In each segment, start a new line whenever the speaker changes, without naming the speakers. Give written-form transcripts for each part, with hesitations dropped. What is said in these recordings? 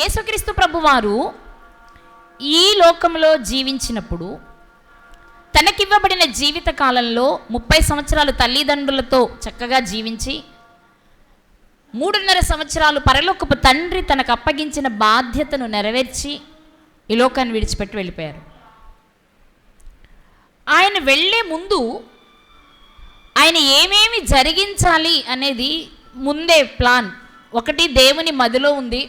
యేసుక్రీస్తు ప్రభువారు ఈ లోకంలో జీవించినప్పుడు తనకివ్వబడిన జీవిత కాలంలో 30 సంవత్సరాలు తల్లిదండ్రులతో చక్కగా జీవించి 3.5 సంవత్సరాలు పరలోకపు తండ్రి తనకు అప్పగించిన బాధ్యతను నెరవేర్చి ఈ లోకాన్ని విడిచిపెట్టి వెళ్ళిపోయారు. ఆయన వెళ్ళే ముందు ఆయన ఏమేమి జరిగించాలి అనేది ముందే ప్లాన్. ఒకటి, దేవుని మదిలో ఉంది.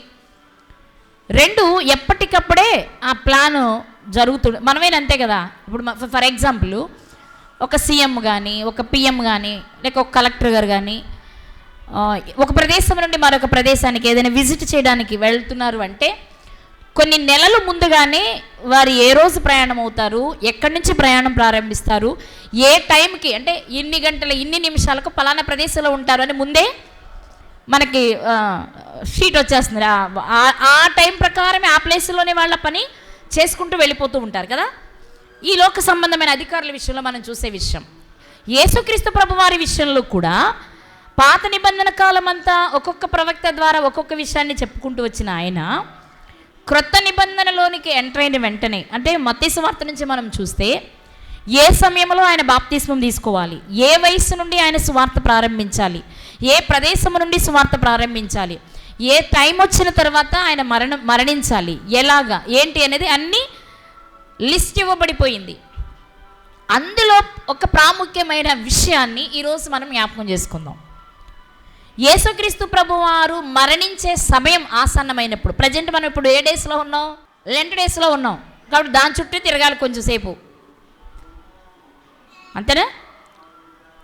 2, ఎప్పటికప్పుడే ఆ ప్లాను జరుగుతుంది. మనమేనంతే కదా. ఇప్పుడు ఫర్ ఎగ్జాంపుల్ ఒక సీఎం కానీ, ఒక పిఎం కానీ, లేక ఒక కలెక్టర్ గారు కానీ ఒక ప్రదేశం నుండి మరొక ప్రదేశానికి ఏదైనా విజిట్ చేయడానికి వెళ్తున్నారు అంటే కొన్ని నెలలు ముందుగానే వారు ఏ రోజు ప్రయాణం అవుతారు, ఎక్కడి నుంచి ప్రయాణం ప్రారంభిస్తారు, ఏ టైంకి, అంటే ఇన్ని గంటల ఇన్ని నిమిషాలకు పలానా ప్రదేశంలో ఉంటారు అని ముందే మనకి షీట్ వచ్చేస్తుంది. ఆ టైం ప్రకారమే ఆ ప్లేస్లోనే వాళ్ళ పని చేసుకుంటూ వెళ్ళిపోతూ ఉంటారు కదా. ఈ లోక సంబంధమైన అధికారుల విషయంలో మనం చూసే విషయం. యేసుక్రీస్తు ప్రభు వారి విషయంలో కూడా పాత నిబంధన కాలం అంతా ఒక్కొక్క ప్రవక్త ద్వారా ఒక్కొక్క విషయాన్ని చెప్పుకుంటూ వచ్చిన ఆయన క్రొత్త నిబంధనలోనికి ఎంటర్ అయిన వెంటనే, అంటే మత్తయి సువార్త నుంచి మనం చూస్తే ఏ సమయంలో ఆయన బాప్తిస్మం తీసుకోవాలి, ఏ వయసు నుండి ఆయన సువార్త ప్రారంభించాలి, ఏ ప్రదేశం నుండి సువార్త ప్రారంభించాలి, ఏ టైం వచ్చిన తర్వాత ఆయన మరణించాలి, ఎలాగా ఏంటి అనేది అన్నీ లిస్ట్ ఇవ్వబడిపోయింది. అందులో ఒక ప్రాముఖ్యమైన విషయాన్ని ఈరోజు మనం జ్ఞాపకం చేసుకుందాం. యేసుక్రీస్తు ప్రభువారు మరణించే సమయం ఆసన్నమైనప్పుడు, ప్రజెంట్ మనం ఇప్పుడు ఏ డేస్లో ఉన్నాం? లెంట్ డేస్లో ఉన్నాం కాబట్టి దాని చుట్టూ తిరగాలి కొంచెంసేపు, అంతేనా?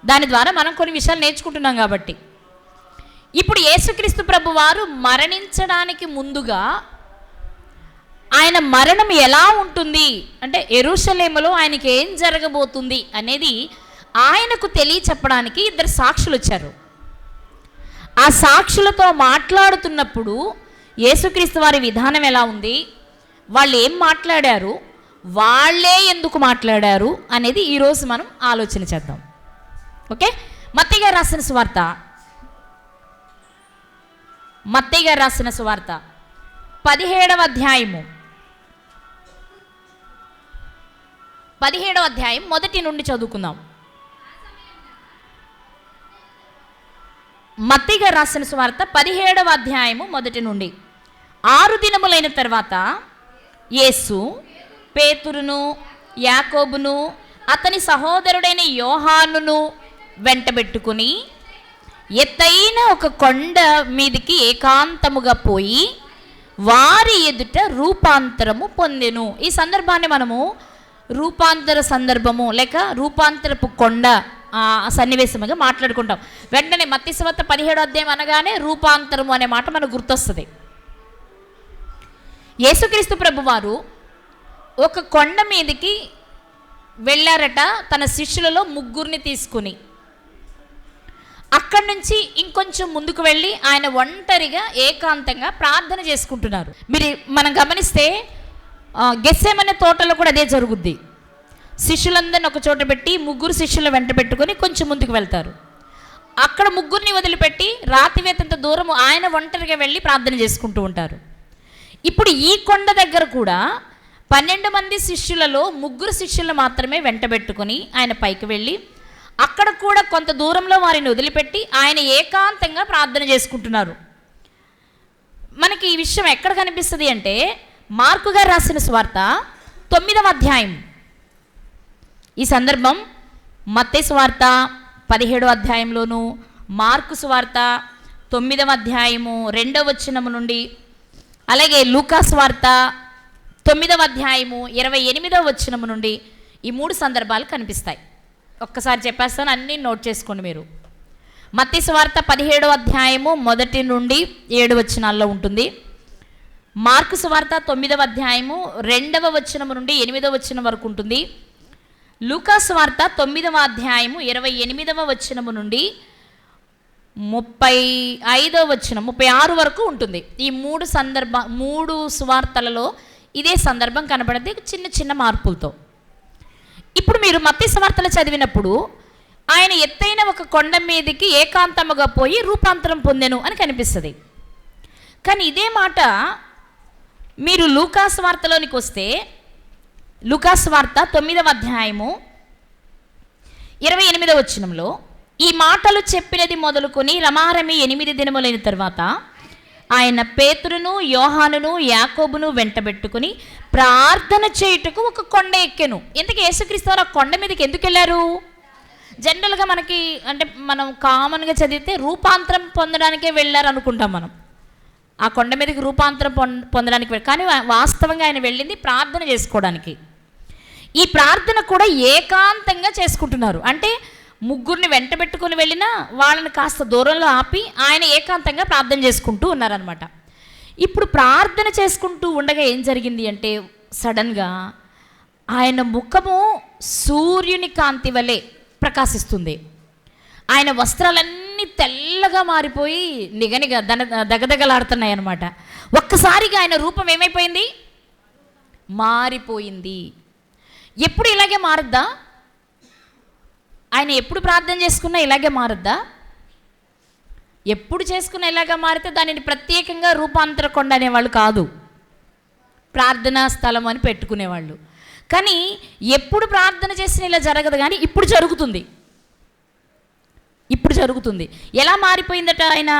దాని ద్వారా మనం కొన్ని విషయాలు నేర్చుకుంటున్నాం కాబట్టి. ఇప్పుడు యేసుక్రీస్తు ప్రభువారు మరణించడానికి ముందుగా ఆయన మరణం ఎలా ఉంటుంది అంటే యెరూషలేములో ఆయనకి ఏం జరగబోతుంది అనేది ఆయనకు తెలియచెప్పడానికి 2 సాక్షులు వచ్చారు. ఆ సాక్షులతో మాట్లాడుతున్నప్పుడు యేసుక్రీస్తు వారి విధానం ఎలా ఉంది, వాళ్ళు ఏం మాట్లాడారు, వాళ్ళే ఎందుకు మాట్లాడారు అనేది ఈరోజు మనం ఆలోచన చేద్దాం. ఓకే, మత్తయి గారు రాసిన సువార్త, మత్తయి గారు రాసిన సువార్త 17వ అధ్యాయము 17వ అధ్యాయం మొదటి నుండి చదువుకుందాం. మత్తయి గారు రాసిన సువార్త 17వ అధ్యాయము మొదటి నుండి. 6 దినములైన తర్వాత యేసు పేతురును, యాకోబును, అతని సహోదరుడైన యోహానును వెంటబెట్టుకుని ఎత్తైన ఒక కొండ మీదికి ఏకాంతముగా పోయి వారి ఎదుట రూపాంతరము పొందెను. ఈ సందర్భాన్ని మనము రూపాంతర సందర్భము లేక రూపాంతరపు కొండ సన్నివేశముగా మాట్లాడుకుంటాం. వెంటనే మత్తయి సువార్త 17వ అధ్యాయం అనగానే రూపాంతరము అనే మాట మనకు గుర్తొస్తుంది. యేసుక్రీస్తు ప్రభువారు ఒక కొండ మీదకి వెళ్ళారట తన శిష్యులలో 3 తీసుకుని. అక్కడి నుంచి ఇంకొంచెం ముందుకు వెళ్ళి ఆయన ఒంటరిగా ఏకాంతంగా ప్రార్థన చేసుకుంటున్నారు. మనం గమనిస్తే గెత్సేమనే తోటలో కూడా అదే జరుగుద్ది. శిష్యులందరిని ఒక చోట పెట్టి 3 శిష్యులను వెంట పెట్టుకొని కొంచెం ముందుకు వెళ్తారు. అక్కడ 3 వదిలిపెట్టి రాతివేతంత దూరం ఆయన ఒంటరిగా వెళ్ళి ప్రార్థన చేసుకుంటూ ఉంటారు. ఇప్పుడు ఈ కొండ దగ్గర కూడా 12 మంది శిష్యులలో 3 శిష్యులను మాత్రమే వెంటబెట్టుకొని ఆయన పైకి వెళ్ళి అక్కడ కూడా కొంత దూరంలో వారిని వదిలిపెట్టి ఆయన ఏకాంతంగా ప్రార్థన చేసుకుంటున్నారు. మనకి ఈ విషయం ఎక్కడ కనిపిస్తుంది అంటే మార్కు గారు రాసిన సువార్త 9వ అధ్యాయం. ఈ సందర్భం మత్తయి సువార్త 17వ అధ్యాయంలోను, మార్కు సువార్త 9వ అధ్యాయము 2వ వచనము నుండి, అలాగే లూకా సువార్త 9వ అధ్యాయము 28వ వచనము నుండి ఈ 3 సందర్భాలు కనిపిస్తాయి. ఒక్కసారి చెప్పేస్తాను, అన్నీ నోట్ చేసుకోండి మీరు. మత్తయి సువార్త 17వ అధ్యాయము 1 నుండి 7 వచనాల్లో ఉంటుంది. మార్కు సువార్త 9వ అధ్యాయము 2వ వచనము నుండి 8వ వచనం వరకు ఉంటుంది. లూకా సువార్త 9వ అధ్యాయము 28వ వచనము నుండి 35వ వచనం 36 వరకు ఉంటుంది. ఈ 3 సువార్తలలో ఇదే సందర్భం కనబడింది చిన్న చిన్న మార్పులతో. ఇప్పుడు మీరు మత్తయి సువార్తలు చదివినప్పుడు ఆయన ఎత్తైన ఒక కొండ మీదకి ఏకాంతముగా పోయి రూపాంతరం పొందెను అని కనిపిస్తుంది. కానీ ఇదే మాట మీరు లూకాసు వార్తలోనికి వస్తే, లూకాసు వార్త 9వ అధ్యాయము 28వ వచనంలో, ఈ మాటలు చెప్పినది మొదలుకొని రమారమి 8 దినములైన తర్వాత ఆయన పేతురును, యోహానును, యాకోబును వెంటబెట్టుకుని ప్రార్థన చేయుటకు ఒక కొండ ఎక్కెను. ఇంతకీ యేసుక్రీస్తు వారు ఆ కొండ మీదకి ఎందుకు వెళ్ళారు? జనరల్గా మనకి అంటే మనం కామన్గా చదివితే రూపాంతరం పొందడానికే వెళ్ళారు అనుకుంటాం మనం. ఆ కొండ మీదకి రూపాంతరం పొందడానికి కానీ వాస్తవంగా ఆయన వెళ్ళింది ప్రార్థన చేసుకోవడానికి. ఈ ప్రార్థన కూడా ఏకాంతంగా చేసుకుంటున్నారు. అంటే ముగ్గురిని వెంటబెట్టుకుని వెళ్ళినా వాళ్ళని కాస్త దూరంలో ఆపి ఆయన ఏకాంతంగా ప్రార్థన చేసుకుంటూ ఉన్నారనమాట. ఇప్పుడు ప్రార్థన చేసుకుంటూ ఉండగా ఏం జరిగింది అంటే, సడన్గా ఆయన ముఖము సూర్యుని కాంతి వలె ప్రకాశిస్తుంది. ఆయన వస్త్రాలన్నీ తెల్లగా మారిపోయి నిగనిగ దగదగలాడుతున్నాయి అన్నమాట. ఒక్కసారిగా ఆయన రూపం ఏమైపోయింది? మారిపోయింది. ఎప్పుడు ఇలాగే మారుద్దా? ఆయన ఎప్పుడు ప్రార్థన చేసుకున్నా ఇలాగే మారుద్దా? ఎప్పుడు చేసుకున్నా ఇలాగే మారితే దానిని ప్రత్యేకంగా రూపాంతర కొండ అనేవాళ్ళు కాదు, ప్రార్థనా స్థలం అని పెట్టుకునేవాళ్ళు. కానీ ఎప్పుడు ప్రార్థన చేసిన ఇలా జరగదు, కానీ ఇప్పుడు జరుగుతుంది. ఇప్పుడు జరుగుతుంది. ఎలా మారిపోయిందట? ఆయన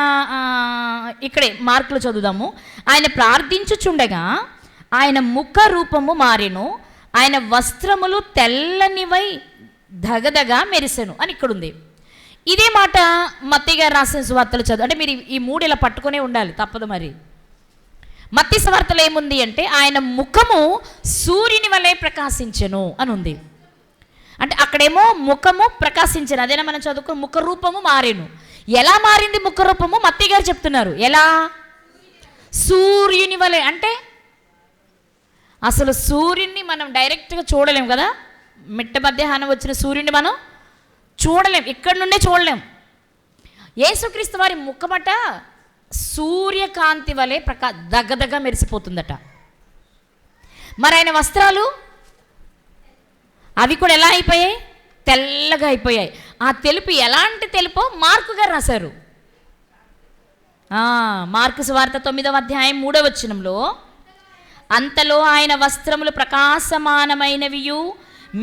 ఇక్కడే మార్కులు చదువుదాము. ఆయన ప్రార్థించుచుండగా ఆయన ముఖ రూపము మారెను, ఆయన వస్త్రములు తెల్లనివై దగదగా మెరిసెను అని ఇక్కడ ఉంది. ఇదే మాట మత్తయి గారు రాసిన సువార్తలు చదువు. అంటే మీరు ఈ 3 ఇలా పట్టుకునే ఉండాలి, తప్పదు. మరి మత్తయి సువార్తలో ఏముంది అంటే, ఆయన ముఖము సూర్యుని వలె ప్రకాశించెను అని ఉంది. అంటే అక్కడేమో ముఖము ప్రకాశించను, అదేనా మనం చదువుకో. ముఖ రూపము మారేను. ఎలా మారింది ముఖ రూపము? మత్తయి గారు చెప్తున్నారు. ఎలా? సూర్యుని వలె. అంటే అసలు సూర్యుని మనం డైరెక్ట్గా చూడలేం కదా. మిట్ట మధ్యాహ్నం వచ్చిన సూర్యుని మనం చూడలేం, ఇక్కడి నుండే చూడలేం. యేసుక్రీస్తు వారి ముఖమట సూర్యకాంతి వలె దగ్గదగ్గ మెరిసిపోతుందట. మరి ఆయన వస్త్రాలు అవి కూడా ఎలా అయిపోయాయి? తెల్లగా అయిపోయాయి. ఆ తెలుపు ఎలాంటి తెలుపో మార్కు గారు రాశారు. మార్కు సువార్త 9వ అధ్యాయం 3వ వచనంలో, అంతలో ఆయన వస్త్రములు ప్రకాశమానమైనవియు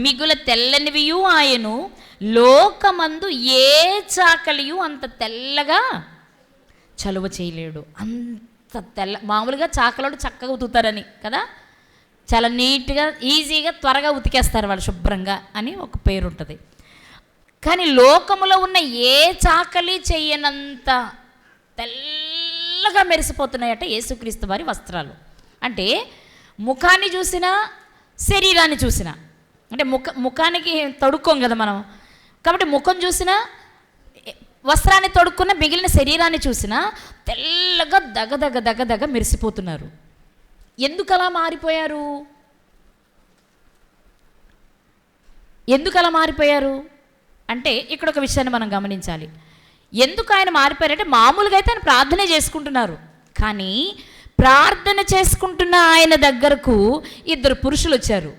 మిగుల తెల్లనివియు ఆయను, లోకమందు ఏ చాకలియు అంత తెల్లగా చలువ చేయలేడు. అంత తెల్ల. మామూలుగా చాకలోడు చక్కగా ఉతుకుతారని కదా, చాలా నీట్గా ఈజీగా త్వరగా ఉతికేస్తారు వాళ్ళు శుభ్రంగా అని ఒక పేరు ఉంటుంది. కానీ లోకములో ఉన్న ఏ చాకలి చెయ్యనంత తెల్లగా మెరిసిపోతున్నాయట యేసుక్రీస్తు వారి వస్త్రాలు. అంటే ముఖాన్ని చూసినా శరీరాన్ని చూసినా, అంటే ముఖానికి తొడుక్కోం కదా మనం, కాబట్టి ముఖం చూసినా వస్త్రాన్ని తొడుక్కున్న మిగిలిన శరీరాన్ని చూసినా తెల్లగా దగదగ మెరిసిపోతున్నారు. ఎందుకు అలా మారిపోయారు? ఎందుకు అలా మారిపోయారు అంటే ఇక్కడ ఒక విషయాన్ని మనం గమనించాలి. ఎందుకు ఆయన మారిపోయారంటే, మామూలుగా అయితే ఆయన ప్రార్థనే చేసుకుంటున్నారు, కానీ ప్రార్థన చేసుకుంటున్న ఆయన దగ్గరకు 2 పురుషులు వచ్చారు,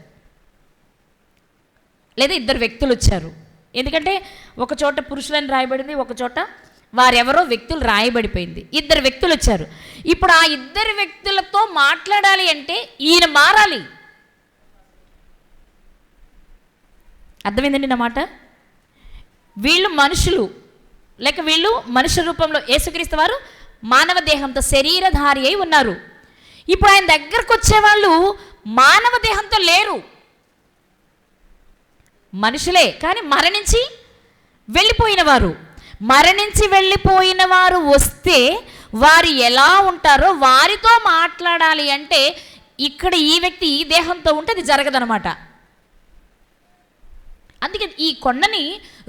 లేదా 2 వ్యక్తులు వచ్చారు. ఎందుకంటే ఒక చోట పురుషులని రాయబడింది, ఒక చోట వారెవరో వ్యక్తులు రాయబడిపోయింది. 2 వ్యక్తులు వచ్చారు. ఇప్పుడు ఆ 2 వ్యక్తులతో మాట్లాడాలి అంటే ఈయన మారాలి. అర్థమైందండి నా మాట? వీళ్ళు మనుషులు, లేక వీళ్ళు మనుష్య రూపంలో, యేసుక్రీస్తు వారు మానవ దేహంతో శరీరధారి అయి ఉన్నారు. ఇప్పుడు ఆయన దగ్గరకు వచ్చేవాళ్ళు మానవ దేహంతో లేరు, మనుషులే, కానీ మరణించి వెళ్ళిపోయిన వారు. మరణించి వెళ్ళిపోయిన వారు వస్తే వారు ఎలా ఉంటారో వారితో మాట్లాడాలి అంటే ఇక్కడ ఈ వ్యక్తి ఈ దేహంతో ఉంటే అది జరగదనమాట. అందుకే ఈ కొండని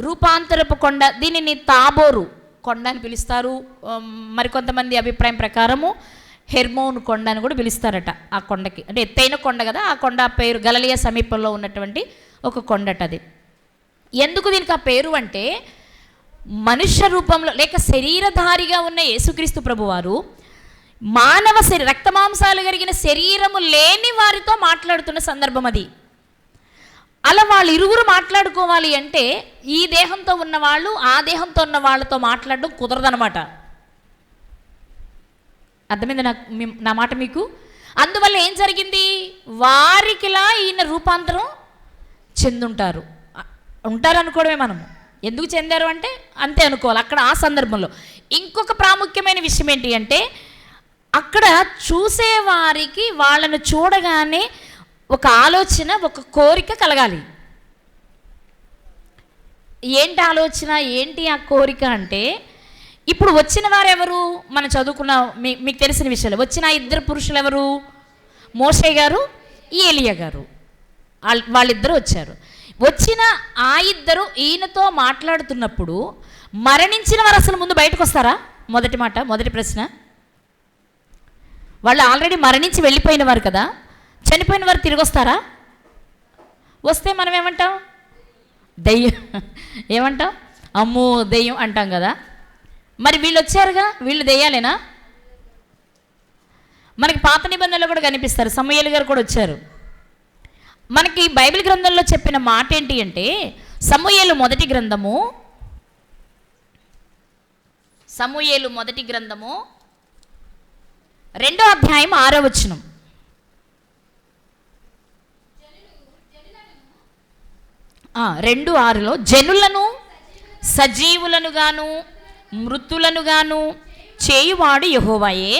రూపాంతరపు కొండ, దీనిని తాబోరు కొండ అని పిలుస్తారు. మరికొంతమంది అభిప్రాయం ప్రకారము హెర్మోన్ కొండ అని కూడా పిలుస్తారట ఆ కొండకి. అంటే ఎత్తైన కొండ కదా, ఆ కొండ పేరు గలిలయ సమీపంలో ఉన్నటువంటి ఒక కొండట అది. ఎందుకు దీనికి ఆ పేరు అంటే, మనుష్య రూపంలో లేక శరీరధారిగా ఉన్న యేసుక్రీస్తు ప్రభువారు మానవ రక్తమాంసాలు కలిగిన శరీరము లేని వారితో మాట్లాడుతున్న సందర్భం అది. అలా వాళ్ళు ఇరువురు మాట్లాడుకోవాలి అంటే ఈ దేహంతో ఉన్నవాళ్ళు ఆ దేహంతో ఉన్న వాళ్ళతో మాట్లాడడం కుదరదనమాట. అర్థమైంది నా మాట మీకు? అందువల్ల ఏం జరిగింది, వారికిలా ఈయన రూపాంతరం చెందుంటారు. ఉంటారు అనుకోవడమే మనము. ఎందుకు చెందారు అంటే అంతే అనుకోవాలి అక్కడ ఆ సందర్భంలో. ఇంకొక ప్రాముఖ్యమైన విషయం ఏంటి అంటే, అక్కడ చూసేవారికి వాళ్ళను చూడగానే ఒక ఆలోచన, ఒక కోరిక కలగాలి. ఏంటి ఆలోచన, ఏంటి ఆ కోరిక అంటే, ఇప్పుడు వచ్చిన వారు ఎవరు, మనం చదువుకున్న మీకు తెలిసిన విషయాలు. వచ్చిన ఇద్దరు పురుషులు ఎవరు, మోషే గారు, ఏలియా గారు. వాళ్ళిద్దరూ వచ్చారు. వచ్చిన ఆ ఇద్దరు ఈయనతో మాట్లాడుతున్నప్పుడు మరణించిన వారు అసలు ముందు బయటకు వస్తారా? మొదటి ప్రశ్న. వాళ్ళు ఆల్రెడీ మరణించి వెళ్ళిపోయిన వారు కదా, చనిపోయిన వారు తిరిగి వస్తారా? వస్తే మనం ఏమంటాం, దెయ్యం ఏమంటాం, అమ్మో దెయ్యం అంటాం కదా. మరి వీళ్ళు వచ్చారుగా, వీళ్ళు దెయ్యాలేనా? మనకి పాత నిబంధనలు కూడా కనిపిస్తారు. సమూయేలు గారు కూడా వచ్చారు. మనకి బైబిల్ గ్రంథంలో చెప్పిన మాట ఏంటి అంటే, సమూయేలు మొదటి గ్రంథము 2వ అధ్యాయం 6వ వచనం. ఆ 2:6లో జనులను సజీవులను గాను మృతులను గాను చేయువాడు యెహోవాయే,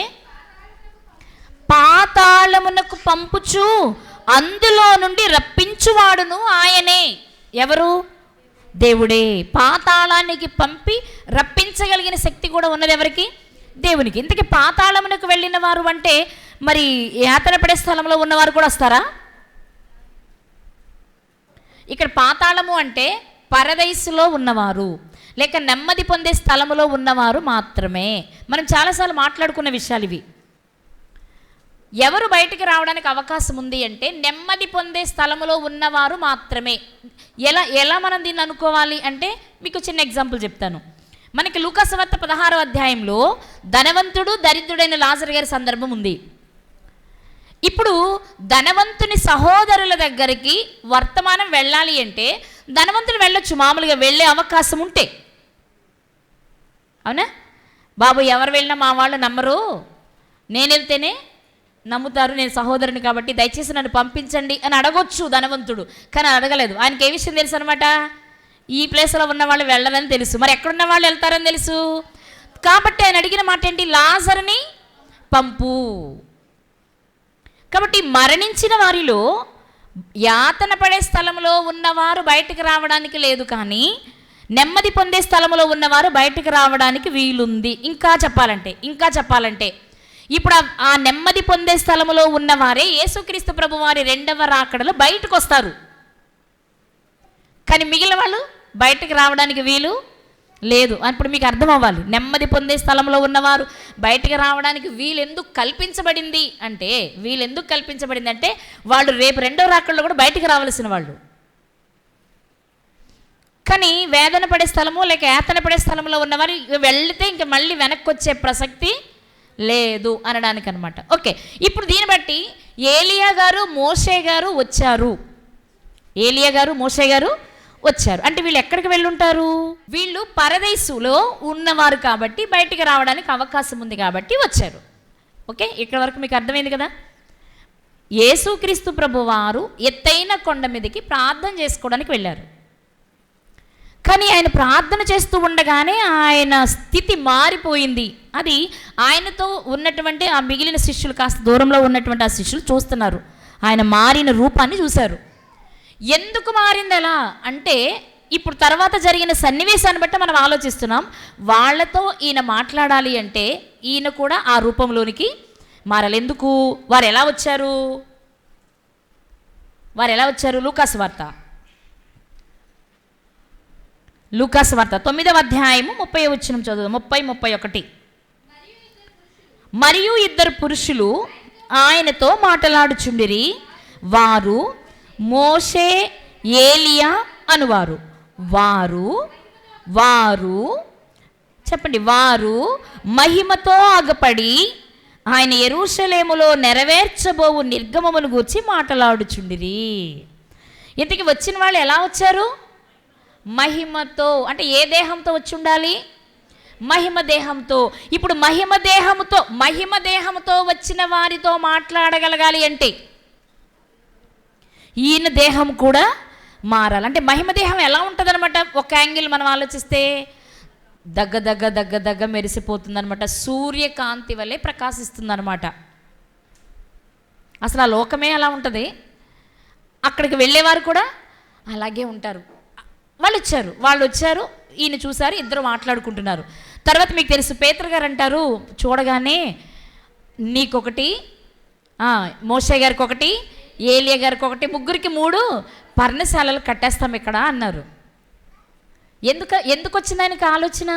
పాతాళమునకు పంపుచు అందులో నుండి రప్పించువాడును ఆయనే. ఎవరు? దేవుడే. పాతాళానికి పంపి రప్పించగలిగిన శక్తి కూడా ఉన్నది ఎవరికి? దేవునికి. ఇంతకీ పాతాళమునకు వెళ్ళిన వారు అంటే మరి యాతన పడే స్థలంలో ఉన్నవారు కూడా వస్తారా? ఇక్కడ పాతాళము అంటే పరదైసులో ఉన్నవారు, లేక నెమ్మది పొందే స్థలములో ఉన్నవారు మాత్రమే. మనం చాలాసార్లు మాట్లాడుకున్న విషయాలు ఇవి. ఎవరు బయటికి రావడానికి అవకాశం ఉంది అంటే నెమ్మది పొందే స్థలములో ఉన్నవారు మాత్రమే. ఎలా మనం దీన్ని అనుకోవాలి అంటే మీకు చిన్న ఎగ్జాంపుల్ చెప్తాను. మనకి లూకాసు వార్త 16వ అధ్యాయంలో ధనవంతుడు దరిద్రుడైన లాజరు గారి సందర్భం ఉంది. ఇప్పుడు ధనవంతుని సహోదరుల దగ్గరికి వర్తమానం వెళ్ళాలి అంటే ధనవంతుడు వెళ్ళొచ్చు, మామూలుగా వెళ్ళే అవకాశం ఉంటే. అవునా? బాబు ఎవరు వెళ్ళినా మా వాళ్ళు నమ్మరు, నేను వెళ్తేనే నమ్ముతారు, నేను సహోదరుని కాబట్టి దయచేసి నన్ను పంపించండి అని అడగొచ్చు ధనవంతుడు. కానీ అడగలేదు. ఆయనకి ఏ విషయం తెలుసు అనమాట, ఈ ప్లేస్లో ఉన్న వాళ్ళు వెళ్ళరని తెలుసు, మరి ఎక్కడున్న వాళ్ళు వెళ్తారని తెలుసు. కాబట్టి ఆయన అడిగిన మాట ఏంటి, లాజరుని పంపు. కాబట్టి మరణించిన వారిలో యాతన పడే స్థలంలో ఉన్నవారు బయటకు రావడానికి లేదు, కానీ నెమ్మది పొందే స్థలంలో ఉన్నవారు బయటకు రావడానికి వీలుంది. ఇంకా చెప్పాలంటే ఇప్పుడు ఆ నెమ్మది పొందే స్థలములో ఉన్నవారే యేసుక్రీస్తు ప్రభు వారి 2వ రాకడలో బయటకు వస్తారు. కానీ మిగిలిన వాళ్ళు బయటకు రావడానికి వీలు లేదు. అప్పుడు మీకు అర్థం అవ్వాలి, నెమ్మది పొందే స్థలంలో ఉన్నవారు బయటకు రావడానికి వీలెందుకు కల్పించబడింది అంటే వాళ్ళు రేపు 2వ రాకడలో కూడా బయటకు రావాల్సిన వాళ్ళు. కానీ వేదన పడే స్థలము లేక యాతన పడే స్థలంలో ఉన్నవారు వెళితే ఇంక మళ్ళీ వెనక్కి వచ్చే ప్రసక్తి లేదు అనడానికి అనమాట. ఓకే, ఇప్పుడు దీన్ని బట్టి ఏలియా గారు మోషే గారు వచ్చారు అంటే వీళ్ళు ఎక్కడికి వెళ్ళుంటారు? వీళ్ళు పరదేశులో ఉన్నవారు కాబట్టి బయటికి రావడానికి అవకాశం ఉంది కాబట్టి వచ్చారు. ఓకే, ఇక్కడ వరకు మీకు అర్థమైంది కదా. యేసుక్రీస్తు ప్రభువారు ఎత్తైన కొండ మీదకి ప్రార్థన చేసుకోవడానికి వెళ్ళారు. కానీ ఆయన ప్రార్థన చేస్తూ ఉండగానే ఆయన స్థితి మారిపోయింది. అది ఆయనతో ఉన్నటువంటి ఆ మిగిలిన శిష్యులు, కాస్త దూరంలో ఉన్నటువంటి ఆ శిష్యులు చూస్తున్నారు. ఆయన మారిన రూపాన్ని చూశారు. ఎందుకు మారింది అలా అంటే, ఇప్పుడు తర్వాత జరిగిన సన్నివేశాన్ని బట్టి మనం ఆలోచిస్తున్నాం. వాళ్ళతో ఈయన మాట్లాడాలి అంటే ఈయన కూడా ఆ రూపంలోనికి మారాలి. ఎందుకు? వారు ఎలా వచ్చారు? లూకాసు వార్త 9వ అధ్యాయము 30వ వచనం చదువు. 30-31. మరియు ఇద్దరు పురుషులు ఆయనతో మాట్లాడుచుండిరి. వారు మోషే ఏలియా అనువారు. వారు చెప్పండి, వారు మహిమతో ఆగపడి ఆయన యెరూషలేములో నెరవేర్చబోవు నిర్గమమును గూర్చి మాట్లాడుచుండిరి. ఇంతకీ వచ్చిన వాళ్ళు ఎలా వచ్చారు? మహిమతో. అంటే ఏ దేహంతో వచ్చి ఉండాలి? మహిమ దేహంతో. ఇప్పుడు మహిమ దేహంతో వచ్చిన వారితో మాట్లాడగలగాలి అంటే ఈయన దేహం కూడా మారాలి. అంటే మహిమ దేహం ఎలా ఉంటుంది అనమాట? ఒక యాంగిల్ మనం ఆలోచిస్తే దగ్గ మెరిసిపోతుందనమాట, సూర్యకాంతి వల్లే ప్రకాశిస్తుందనమాట. అసలు ఆ లోకమే అలా ఉంటుంది. అక్కడికి వెళ్ళేవారు కూడా అలాగే ఉంటారు. వాళ్ళు వచ్చారు, ఈయన చూశారు, ఇద్దరు మాట్లాడుకుంటున్నారు. తర్వాత మీకు తెలుసు, పేతురు గారు అంటారు చూడగానే, నీకొకటి, మోషే గారికి ఒకటి, ఏలియా గారికి ఒకటి, ముగ్గురికి 3 పర్ణశాలలు కట్టేస్తాం ఇక్కడ అన్నారు. ఎందుకు వచ్చింది ఆయనకి ఆలోచన?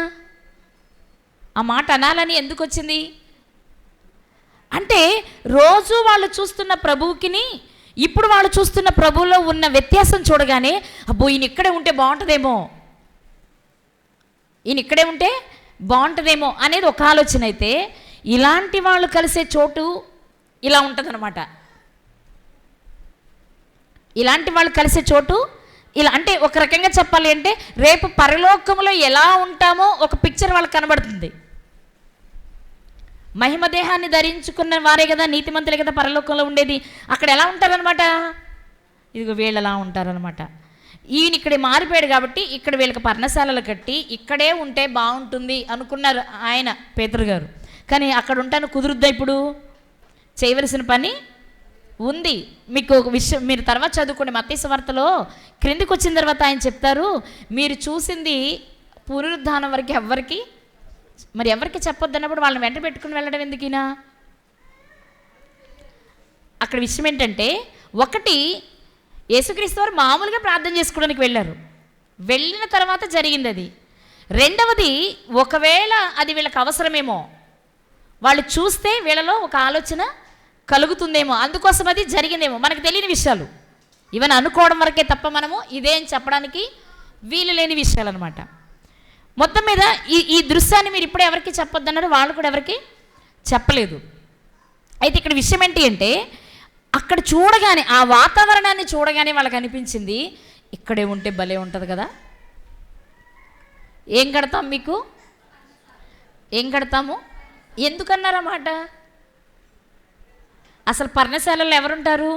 ఆ మాట అనాలని ఎందుకు వచ్చింది అంటే, రోజు వాళ్ళు చూస్తున్న ప్రభువుకిని ఇప్పుడు వాళ్ళు చూస్తున్న ప్రభువులో ఉన్న వ్యత్యాసం చూడగానే, అబ్బో ఈయన ఇక్కడే ఉంటే బాగుంటుందేమో అనేది ఒక ఆలోచన. అయితే ఇలాంటి వాళ్ళు కలిసే చోటు ఇలా ఉంటుందన్నమాట. ఇలాంటి వాళ్ళు కలిసే చోటు ఇలా, అంటే ఒక రకంగా చెప్పాలి అంటే రేపు పరలోకంలో ఎలా ఉంటామో ఒక పిక్చర్ వాళ్ళకి కనబడుతుంది. మహిమ దేహాన్ని ధరించుకున్న వారే కదా, నీతిమంతులే కదా పరలోకంలో ఉండేది. అక్కడ ఎలా ఉంటారనమాట? ఇదిగో వీళ్ళలా ఉంటారనమాట. ఈయన ఇక్కడే మారిపోయాడు కాబట్టి ఇక్కడ వీళ్ళకి పర్ణశాలలు కట్టి ఇక్కడే ఉంటే బాగుంటుంది అనుకున్నారు ఆయన, పేతురు గారు. కానీ అక్కడ ఉంటాను కుదురుద్దా? ఇప్పుడు చేయవలసిన పని ఉంది. మీకు ఒక విషయం మీరు తర్వాత చదువుకోండి, మత్తయి సువార్తలో క్రిందికి వచ్చిన తర్వాత ఆయన చెప్తారు, మీరు చూసింది పునరుద్ధానం వరకు ఎవరికి చెప్పొద్దు అన్నప్పుడు వాళ్ళని వెంట పెట్టుకుని వెళ్ళడం ఎందుకైనా? అక్కడ విషయం ఏంటంటే, ఒకటి యేసుక్రీస్తు వారు మామూలుగా ప్రార్థన చేసుకోవడానికి వెళ్ళిన తర్వాత జరిగింది అది. రెండవది, ఒకవేళ అది వీళ్ళకి అవసరమేమో, వాళ్ళు చూస్తే వీళ్ళలో ఒక ఆలోచన కలుగుతుందేమో, అందుకోసం అది జరిగిందేమో, మనకు తెలియని విషయాలు ఇవన్నీ అనుకోవడం వరకే తప్ప మనము ఇదేం చెప్పడానికి వీలు లేని విషయాలు అనమాట. మొత్తం మీద ఈ దృశ్యాన్ని మీరు ఇప్పుడే ఎవరికి చెప్పొద్దన్నారు, వాళ్ళు కూడా ఎవరికి చెప్పలేదు. అయితే ఇక్కడ విషయం ఏంటి అంటే, అక్కడ చూడగానే, ఆ వాతావరణాన్ని చూడగానే వాళ్ళకి అనిపించింది, ఇక్కడే ఉంటే భలే ఉంటుంది కదా. ఏం కడతాము ఎందుకన్నారన్నమాట? అసలు పర్ణశాలలో ఎవరుంటారు?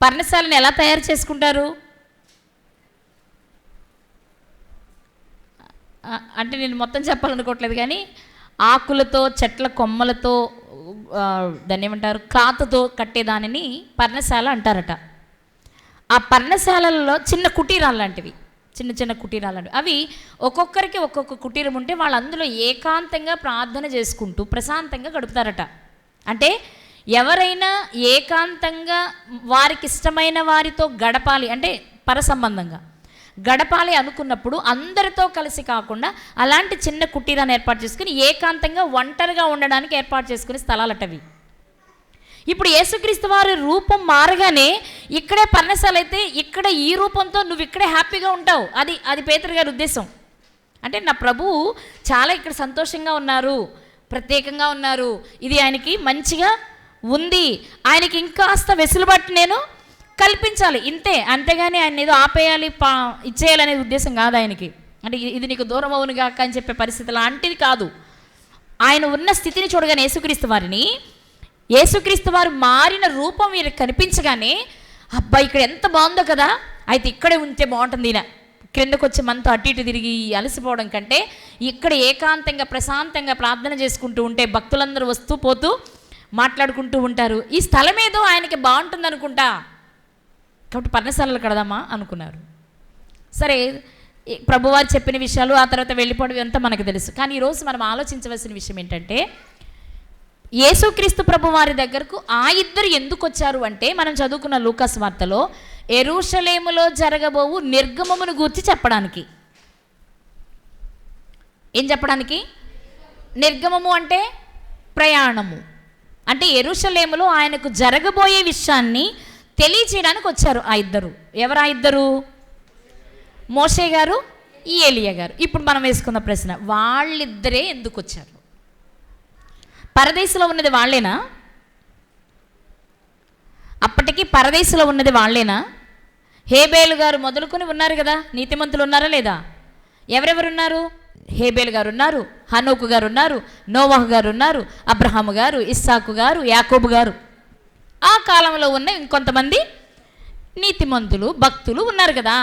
పర్ణశాలను ఎలా తయారు చేసుకుంటారు అంటే, నేను మొత్తం చెప్పాలనుకోవట్లేదు కానీ, ఆకులతో, చెట్ల కొమ్మలతో, దాన్ని ఏమంటారు, క్లాత్తో కట్టేదానిని పర్ణశాల అంటారట. ఆ పర్ణశాలల్లో చిన్న కుటీరాలు లాంటివి, చిన్న కుటీరాలు లాంటివి, అవి ఒక్కొక్కరికి ఒక్కొక్క కుటీరం ఉంటే వాళ్ళు అందులో ఏకాంతంగా ప్రార్థన చేసుకుంటూ ప్రశాంతంగా గడుపుతారట. అంటే ఎవరైనా ఏకాంతంగా వారికి ఇష్టమైన వారితో గడపాలి అంటే, పరసంబంధంగా గడపాలి అనుకున్నప్పుడు అందరితో కలిసి కాకుండా అలాంటి చిన్న కుటీరాన్ని ఏర్పాటు చేసుకుని ఏకాంతంగా ఒంటరిగా ఉండడానికి ఏర్పాటు చేసుకునే స్థలాలటవి. ఇప్పుడు యేసుక్రీస్తు వారి రూపం మారగానే ఇక్కడే పర్ణశాల అయితే, ఇక్కడ ఈ రూపంతో నువ్వు ఇక్కడే హ్యాపీగా ఉంటావు. అది పేతురు గారి ఉద్దేశం. అంటే నా ప్రభువు చాలా ఇక్కడ సంతోషంగా ఉన్నారు, ప్రత్యేకంగా ఉన్నారు, ఇది ఆయనకి మంచిగా ఉంది, ఆయనకి ఇంకాస్త వెసులుబాటు నేను కల్పించాలి, ఇంతే. అంతేగాని ఆయన ఏదో ఆపేయాలి, ఇచ్చేయాలనే ఉద్దేశం కాదు ఆయనకి. అంటే ఇది నీకు దూరం అవునుగాక అని చెప్పే పరిస్థితి లాంటిది కాదు. ఆయన ఉన్న స్థితిని చూడగానే యేసుక్రీస్తు వారు మారిన రూపం వీరికి కనిపించగానే, అబ్బా ఇక్కడ ఎంత బాగుందో కదా, అయితే ఇక్కడే ఉంటే బాగుంటుంది, ఈయన క్రిందకు వచ్చి మనతో అటు ఇటు తిరిగి అలసిపోవడం కంటే ఇక్కడ ఏకాంతంగా ప్రశాంతంగా ప్రార్థన చేసుకుంటూ ఉంటే భక్తులందరూ వస్తూ పోతూ మాట్లాడుకుంటూ ఉంటారు, ఈ స్థలం ఏదో ఆయనకి బాగుంటుంది అనుకుంటా, కాబట్టి పర్ణశాలలు కడదామా అనుకున్నారు. సరే, ప్రభువారు చెప్పిన విషయాలు ఆ తర్వాత వెళ్ళిపోవడం అంతా మనకు తెలుసు. కానీ ఈరోజు మనం ఆలోచించవలసిన విషయం ఏంటంటే, యేసుక్రీస్తు ప్రభు వారి దగ్గరకు ఆ ఇద్దరు ఎందుకు వచ్చారు అంటే, మనం చదువుకున్న లూకా సువార్తలో యెరూషలేములో జరగబోవు నిర్గమమును గూర్చి చెప్పడానికి. ఏం చెప్పడానికి? నిర్గమము అంటే ప్రయాణము, అంటే యెరూషలేములో ఆయనకు జరగబోయే విషయాన్ని తెలియచేయడానికి వచ్చారు ఆ ఇద్దరు. ఎవరు ఆ ఇద్దరు? మోషే గారు, ఈ ఏలియా గారు. ఇప్పుడు మనం వేసుకున్న ప్రశ్న, వాళ్ళిద్దరే ఎందుకు వచ్చారు? పరదేశంలో ఉన్నది వాళ్ళేనా? అప్పటికి పరదేశంలో ఉన్నది వాళ్ళేనా? హేబేలు గారు మొదలుకొని ఉన్నారు కదా, నీతిమంతులు ఉన్నారా లేదా? ఎవరెవరున్నారు? హేబేల్ గారు ఉన్నారు, హనోకు గారు ఉన్నారు, నోవాహు గారు ఉన్నారు, అబ్రహాము గారు, ఇస్సాకు గారు, యాకోబు గారు. ఆ కాలంలో ఉన్న ఇంకొంతమంది నీతిమంతులు భక్తులు ఉన్నారు కదా.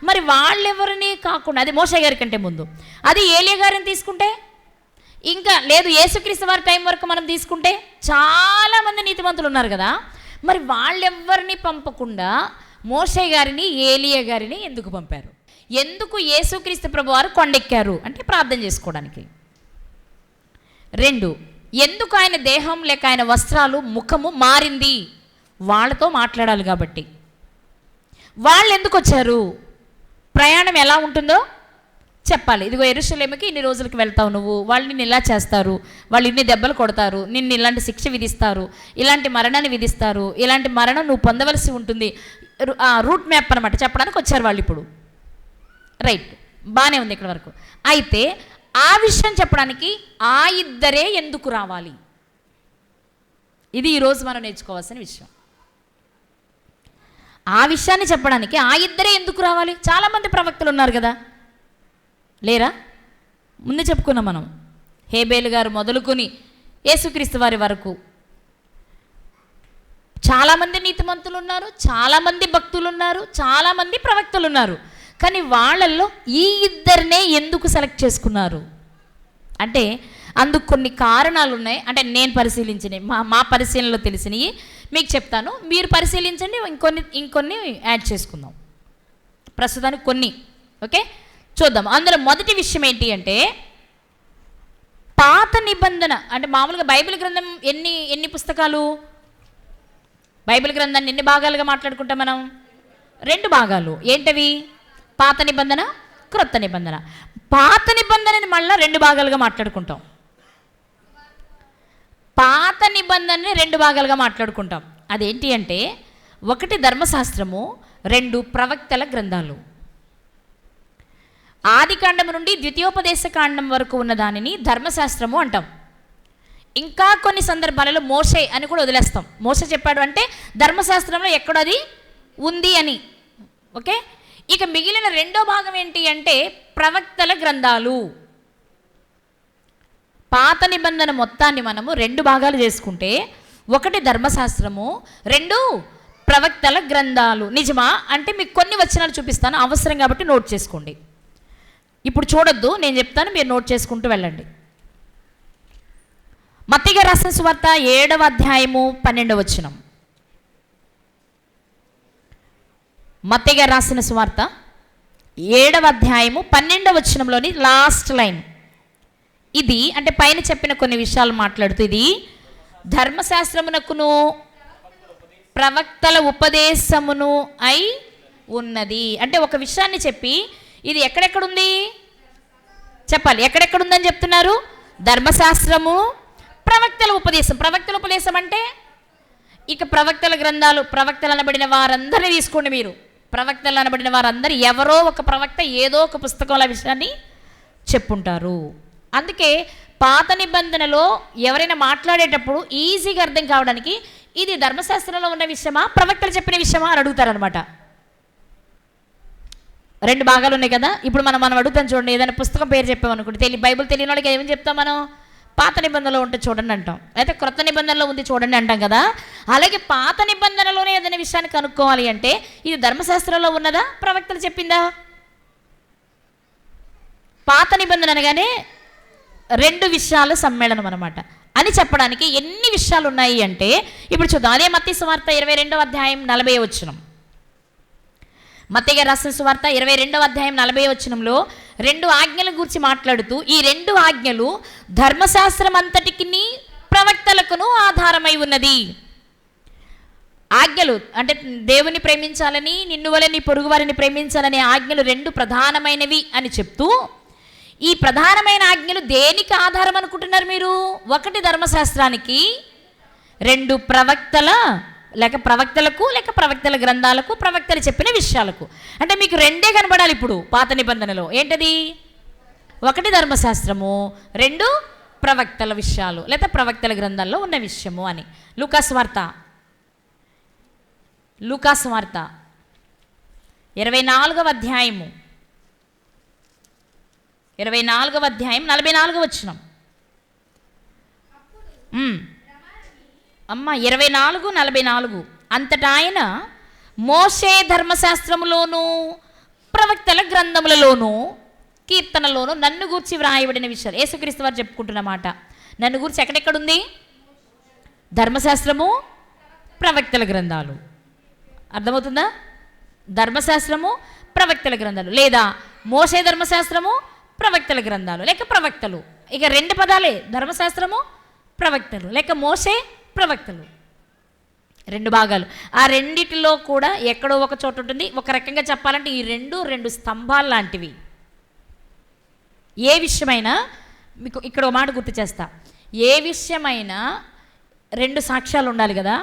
మరి వాళ్ళెవరిని కాకుండా, అది మోషే గారి కంటే ముందు, అది ఏలియా గారిని తీసుకుంటే, ఇంకా లేదు యేసుక్రీస్తు వారి టైం వరకు మనం తీసుకుంటే చాలామంది నీతిమంతులు ఉన్నారు కదా. మరి వాళ్ళెవ్వరిని పంపకుండా మోషే గారిని ఏలియా గారిని ఎందుకు పంపారు? ఎందుకు యేసుక్రీస్తు ప్రభు వారు కొండెక్కారు అంటే ప్రార్థన చేసుకోవడానికి. 2, ఎందుకు ఆయన దేహం లేక ఆయన వస్త్రాలు ముఖము మారింది? వాళ్ళతో మాట్లాడాలి కాబట్టి. వాళ్ళు ఎందుకు వచ్చారు? ప్రయాణం ఎలా ఉంటుందో చెప్పాలి. ఇదిగో యెరూషలేముకి ఇన్ని రోజులకి వెళ్తావు నువ్వు, వాళ్ళు నిన్ను ఇలా చేస్తారు, వాళ్ళు ఇన్ని దెబ్బలు కొడతారు, నిన్ను ఇలాంటి శిక్ష విధిస్తారు, ఇలాంటి మరణాన్ని విధిస్తారు, ఇలాంటి మరణం నువ్వు పొందవలసి ఉంటుంది, రూట్ మ్యాప్ అనమాట చెప్పడానికి వచ్చారు వాళ్ళు ఇప్పుడు. రైట్, బాగానే ఉంది ఇక్కడ వరకు. అయితే ఆ విషయం చెప్పడానికి ఆ ఇద్దరే ఎందుకు రావాలి? ఇది ఈరోజు మనం నేర్చుకోవాల్సిన విషయం. ఆ విషయాన్ని చెప్పడానికి ఆ ఇద్దరే ఎందుకు రావాలి? చాలామంది ప్రవక్తలు ఉన్నారు కదా, లేరా? ముందే చెప్పుకున్నాం మనం, హేబేలు గారు మొదలుకొని యేసుక్రీస్తు వారి వరకు చాలామంది నీతిమంతులు ఉన్నారు, చాలామంది భక్తులు ఉన్నారు, చాలామంది ప్రవక్తలు ఉన్నారు. కానీ వాళ్ళల్లో ఈ ఇద్దరినే ఎందుకు సెలెక్ట్ చేసుకున్నారు అంటే అందుకు కొన్ని కారణాలు ఉన్నాయి. అంటే నేను పరిశీలించినవి, మా పరిశీలనలో తెలిసినవి మీకు చెప్తాను, మీరు పరిశీలించండి, ఇంకొన్ని యాడ్ చేసుకుందాం. ప్రస్తుతానికి కొన్ని ఓకే చూద్దాం. అందులో మొదటి విషయం ఏంటి అంటే, పాత నిబంధన అంటే మామూలుగా బైబిల్ గ్రంథం ఎన్ని పుస్తకాలు? బైబిల్ గ్రంథాన్ని ఎన్ని భాగాలుగా మాట్లాడుకుంటాం మనం? 2 భాగాలు. ఏంటవి? పాత నిబంధన, క్రొత్త నిబంధన. పాత నిబంధనని మళ్ళీ 2 భాగాలుగా మాట్లాడుకుంటాం. పాత నిబంధనని 2 భాగాలుగా మాట్లాడుకుంటాం. అదేంటి అంటే, 1 ధర్మశాస్త్రము, 2 ప్రవక్తల గ్రంథాలు. ఆది కాండం నుండి ద్వితీయోపదేశ కాండం వరకు ఉన్న దానిని ధర్మశాస్త్రము అంటాం. ఇంకా కొన్ని సందర్భాలలో మోషే అని కూడా వదిలేస్తాం. మోషే చెప్పాడు అంటే ధర్మశాస్త్రంలో ఎక్కడది ఉంది అని. ఓకే, ఇక మిగిలిన 2వ భాగం ఏంటి అంటే ప్రవక్తల గ్రంథాలు. పాత నిబంధన మొత్తాన్ని మనము 2 భాగాలు చేసుకుంటే 1 ధర్మశాస్త్రము, 2 ప్రవక్తల గ్రంథాలు. నిజమా అంటే మీకు కొన్ని వచనాలు చూపిస్తాను, అవసరం కాబట్టి నోట్ చేసుకోండి. ఇప్పుడు చూడొద్దు, నేను చెప్తాను, మీరు నోట్ చేసుకుంటూ వెళ్ళండి. మత్తయి గారు రాసిన సువార్త 7వ అధ్యాయము 12వ వచనం. మత్తయి గారు రాసిన సువార్త 7వ అధ్యాయము 12వ వచనంలోని లాస్ట్ లైన్ ఇది. అంటే పైన చెప్పిన కొన్ని విషయాలు మాట్లాడుతూ, ఇది ధర్మశాస్త్రమునకును ప్రవక్తల ఉపదేశమును అయి ఉన్నది. అంటే ఒక విషయాన్ని చెప్పి ఇది ఎక్కడెక్కడుంది చెప్పాలి. ఎక్కడెక్కడుందని చెప్తున్నారు? ధర్మశాస్త్రము, ప్రవక్తల ఉపదేశం. ప్రవక్తల ఉపదేశం అంటే ఇక ప్రవక్తల గ్రంథాలు, ప్రవక్తలు అనబడిన వారందరినీ తీసుకోండి మీరు. ప్రవక్తలు అనబడిన వారందరూ ఎవరో ఒక ప్రవక్త ఏదో ఒక పుస్తకంలో విషయాన్ని చెప్పుంటారు. అందుకే పాత నిబంధనలో ఎవరైనా మాట్లాడేటప్పుడు ఈజీగా అర్థం కావడానికి ఇది ధర్మశాస్త్రంలో ఉన్న విషయమా, ప్రవక్తలు చెప్పిన విషయమా అని అడుగుతారనమాట. 2 భాగాలు ఉన్నాయి కదా. ఇప్పుడు మనం అడుగుతాం చూడండి, ఏదైనా పుస్తకం పేరు చెప్పామనుకోండి, బైబిల్ తెలియని వాళ్ళకి ఏమని చెప్తాం మనం? పాత నిబంధనలో ఉంటే చూడండి అంటాం, అయితే క్రొత్త నిబంధనలో ఉంది చూడండి అంటాం కదా. అలాగే పాత నిబంధనలోనే ఏదైనా విషయాన్ని కనుక్కోవాలి అంటే ఇది ధర్మశాస్త్రంలో ఉన్నదా, ప్రవక్తలు చెప్పిందా? పాత నిబంధన అనగానే 2 విషయాల సమ్మేళనం అనమాట అని చెప్పడానికి ఎన్ని విషయాలు ఉన్నాయి అంటే ఇప్పుడు చూద్దాం. అదే మత్తయి సువార్త 22వ అధ్యాయం 40వ వచనం. మత్తయి గారు రాసిన సువార్త 22వ అధ్యాయం 40వ వచనంలో 2 ఆజ్ఞల గురించి మాట్లాడుతూ, ఈ 2 ఆజ్ఞలు ధర్మశాస్త్రం అంతటికి ప్రవక్తలకును ఆధారమై ఉన్నది. ఆజ్ఞలు అంటే దేవుని ప్రేమించాలని, నిన్ను వలె నీ పొరుగు వారిని ప్రేమించాలనే ఆజ్ఞలు 2 ప్రధానమైనవి అని చెప్తూ, ఈ ప్రధానమైన ఆజ్ఞలు దేనికి ఆధారం అనుకుంటున్నారు మీరు? 1 ధర్మశాస్త్రానికి, 2 ప్రవక్తల లేక ప్రవక్తలకు లేక ప్రవక్తల గ్రంథాలకు, ప్రవక్తలు చెప్పిన విషయాలకు. అంటే మీకు 2 కనబడాలి ఇప్పుడు పాత నిబంధనలో. ఏంటది? 1 ధర్మశాస్త్రము, 2 ప్రవక్తల విషయాలు లేదా ప్రవక్తల గ్రంథాల్లో ఉన్న విషయము అని. లూకాసు వార్త 24వ అధ్యాయము 24వ అధ్యాయం 44వ వచనం. అమ్మ 24:44. అంతటా ఆయన మోషే ధర్మశాస్త్రములోను ప్రవక్తల గ్రంథములలోను కీర్తనలోను నన్ను గూర్చి వ్రాయబడిన విషయాలు. యేసుక్రీస్తు వారు చెప్పుకుంటున్నమాట. నన్ను గూర్చి ఎక్కడెక్కడుంది? ధర్మశాస్త్రము, ప్రవక్తల గ్రంథాలు. అర్థమవుతుందా? ధర్మశాస్త్రము, ప్రవక్తల గ్రంథాలు, లేదా మోషే ధర్మశాస్త్రము, ప్రవక్తల గ్రంథాలు, లేక ప్రవక్తలు. ఇక 2 పదాలే, ధర్మశాస్త్రము, ప్రవక్తలు, లేక మోషే, ప్రవక్తలు. 2 భాగాలు. ఆ రెండిటిలో కూడా ఎక్కడో ఒక చోట ఉంటుంది. ఒక రకంగా చెప్పాలంటే ఈ 2 స్తంభాలు లాంటివి. ఏ విషయమైనా మీకు ఇక్కడ ఒక మాట గుర్తు చేస్తా. ఏ విషయమైనా 2 సాక్ష్యాలు ఉండాలి కదా.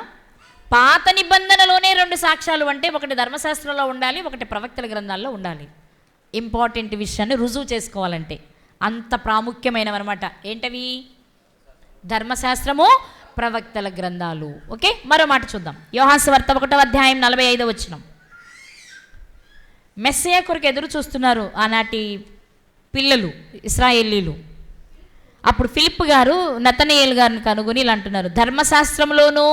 పాత నిబంధనలోనే 2 సాక్ష్యాలు అంటే ఒకటి ధర్మశాస్త్రంలో ఉండాలి, ఒకటి ప్రవక్తల గ్రంథాల్లో ఉండాలి. ఇంపార్టెంట్ విషయాన్ని రుజువు చేసుకోవాలంటే అంత ప్రాముఖ్యమైనవన్నమాట. ఏంటవి? ధర్మశాస్త్రము, ప్రవక్తల గ్రంథాలు. ఓకే, మరో మాట చూద్దాం. యోహాను సువార్త 1వ అధ్యాయం 45వ వచనం. మెస్సియా కొరకు ఎదురు చూస్తున్నారు ఆనాటి పిల్లలు, ఇశ్రాయేలీలు. అప్పుడు ఫిలిప్ గారు నతనయేలు గారిని కనుగొని ఇలా అంటున్నారు, ధర్మశాస్త్రంలోనూ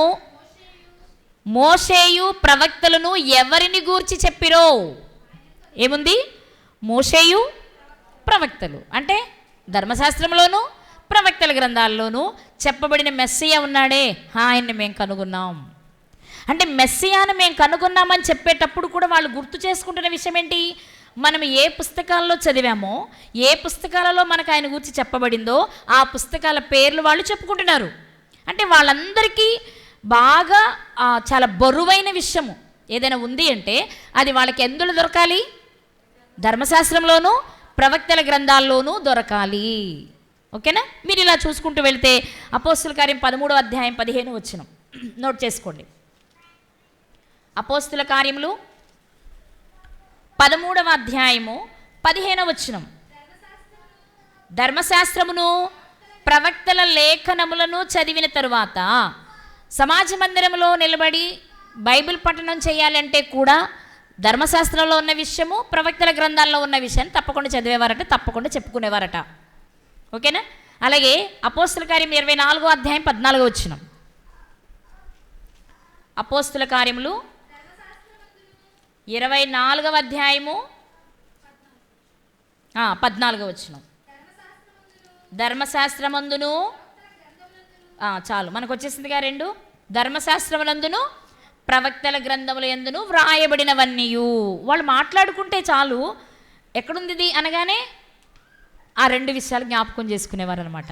మోషేయు ప్రవక్తలను ఎవరిని గూర్చి చెప్పిరో. ఏముంది? మోషేయు, ప్రవక్తలు. అంటే ధర్మశాస్త్రంలోనూ ప్రవక్తల గ్రంథాల్లోనూ చెప్పబడిన మెస్సియా ఉన్నాడే, ఆయన్ని మేము కనుగొన్నాం. అంటే మెస్సియాను మేము కనుగొన్నామని చెప్పేటప్పుడు కూడా వాళ్ళు గుర్తు చేసుకుంటున్న విషయం ఏంటి? మనం ఏ పుస్తకాల్లో చదివామో, ఏ పుస్తకాలలో మనకు ఆయన గురించి చెప్పబడిందో ఆ పుస్తకాల పేర్లు వాళ్ళు చెప్పుకుంటున్నారు. అంటే వాళ్ళందరికీ బాగా చాలా బరువైన విషయము ఏదైనా ఉంది అంటే అది వాళ్ళకి ఎందులో దొరకాలి? ధర్మశాస్త్రంలోనూ ప్రవక్తల గ్రంథాల్లోనూ దొరకాలి. ఓకేనా? మీరు ఇలా చూసుకుంటూ వెళ్తే అపోస్తుల కార్యం 13వ అధ్యాయం 15వ వచనం నోట్ చేసుకోండి. అపోస్తుల కార్యములు 13వ అధ్యాయము 15వ వచనం. ధర్మశాస్త్రమును ప్రవక్తల లేఖనములను చదివిన తరువాత సమాజ మందిరంలో నిలబడి బైబిల్ పఠనం చేయాలంటే కూడా ధర్మశాస్త్రంలో ఉన్న విషయము, ప్రవక్తల గ్రంథాల్లో ఉన్న విషయాన్ని తప్పకుండా చదివేవారట, తప్పకుండా చెప్పుకునేవారట. ఓకేనా? అలాగే అపోస్తుల కార్యం 24వ అధ్యాయం 14వ వచనం. అపోస్తుల కార్యములు 24వ అధ్యాయము 14వ వచనం. ధర్మశాస్త్రమందును చాలు మనకు వచ్చేసిందిగా 2. ధర్మశాస్త్రములందును ప్రవక్తల గ్రంథముల యందును వ్రాయబడినవన్నీయు. వాళ్ళు మాట్లాడుకుంటే చాలు, ఎక్కడుంది ఇది అనగానే ఆ 2 విషయాలు జ్ఞాపకం చేసుకునేవారు అనమాట.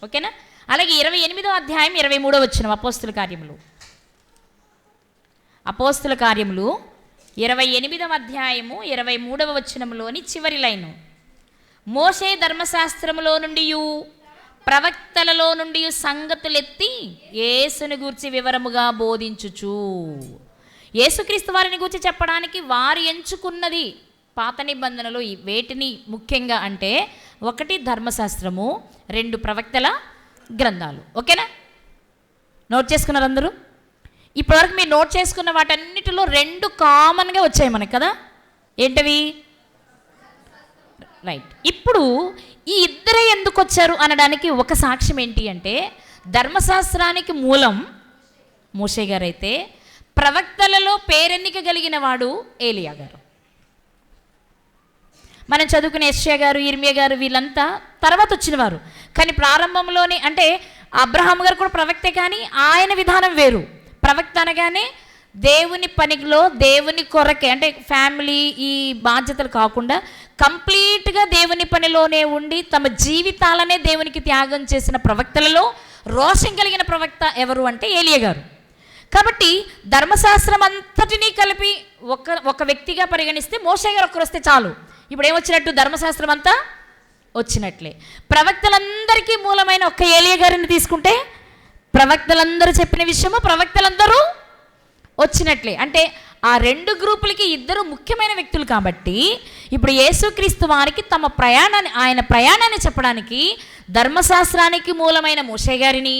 ఓకేనా? అలాగే 28వ అధ్యాయం 23వ వచనం. అపోస్తుల కార్యములు 28వ అధ్యాయము 23వ వచనంలోని చివరి లైను. మోషే ధర్మశాస్త్రములో నుండి ప్రవక్తలలో నుండి సంగతులెత్తి యేసుని గూర్చి వివరముగా బోధించుచు. యేసుక్రీస్తు వారిని గూర్చి చెప్పడానికి వారు ఎంచుకున్నది పాత నిబంధనలు వేటిని ముఖ్యంగా అంటే 1 ధర్మశాస్త్రము, 2 ప్రవక్తల గ్రంథాలు. ఓకేనా? నోట్ చేసుకున్నారు అందరూ? ఇప్పటివరకు మీరు నోట్ చేసుకున్న వాటన్నిటిలో 2 కామన్గా వచ్చాయి మనకు కదా. ఏంటవి? రైట్. ఇప్పుడు ఈ ఇద్దరే ఎందుకు వచ్చారు అనడానికి ఒక సాక్ష్యం ఏంటి అంటే ధర్మశాస్త్రానికి మూలం మోషే గారు అయితే ప్రవక్తలలో పేరెన్నిక కలిగిన వాడు ఏలియా గారు. మనం చదువుకునే యెషయా గారు, ఇర్మియా గారు వీళ్ళంతా తర్వాత వచ్చిన వారు. కానీ ప్రారంభంలోనే అంటే అబ్రహాం గారు కూడా ప్రవక్తే, కానీ ఆయన విధానం వేరు. ప్రవక్త అనగానే దేవుని పనిలో దేవుని కొరకే అంటే ఫ్యామిలీ ఈ బాధ్యతలు కాకుండా కంప్లీట్గా దేవుని పనిలోనే ఉండి తమ జీవితాలనే దేవునికి త్యాగం చేసిన ప్రవక్తలలో రోషం కలిగిన ప్రవక్త ఎవరు అంటే ఏలియా గారు. కాబట్టి ధర్మశాస్త్రం అంతటినీ కలిపి ఒక వ్యక్తిగా పరిగణిస్తే మోషే గారు ఒక్కరు వస్తే చాలు. ఇప్పుడు ఏమొచ్చినట్టు? ధర్మశాస్త్రం అంతా వచ్చినట్లే. ప్రవక్తలందరికీ మూలమైన ఒక్క ఏలియా గారిని తీసుకుంటే ప్రవక్తలందరూ చెప్పిన విషయము ప్రవక్తలందరూ వచ్చినట్లే. అంటే ఆ 2 గ్రూపులకి ఇద్దరు ముఖ్యమైన వ్యక్తులు కాబట్టి ఇప్పుడు యేసుక్రీస్తు వారికి ఆయన ప్రయాణాన్ని చెప్పడానికి ధర్మశాస్త్రానికి మూలమైన మోషే గారిని,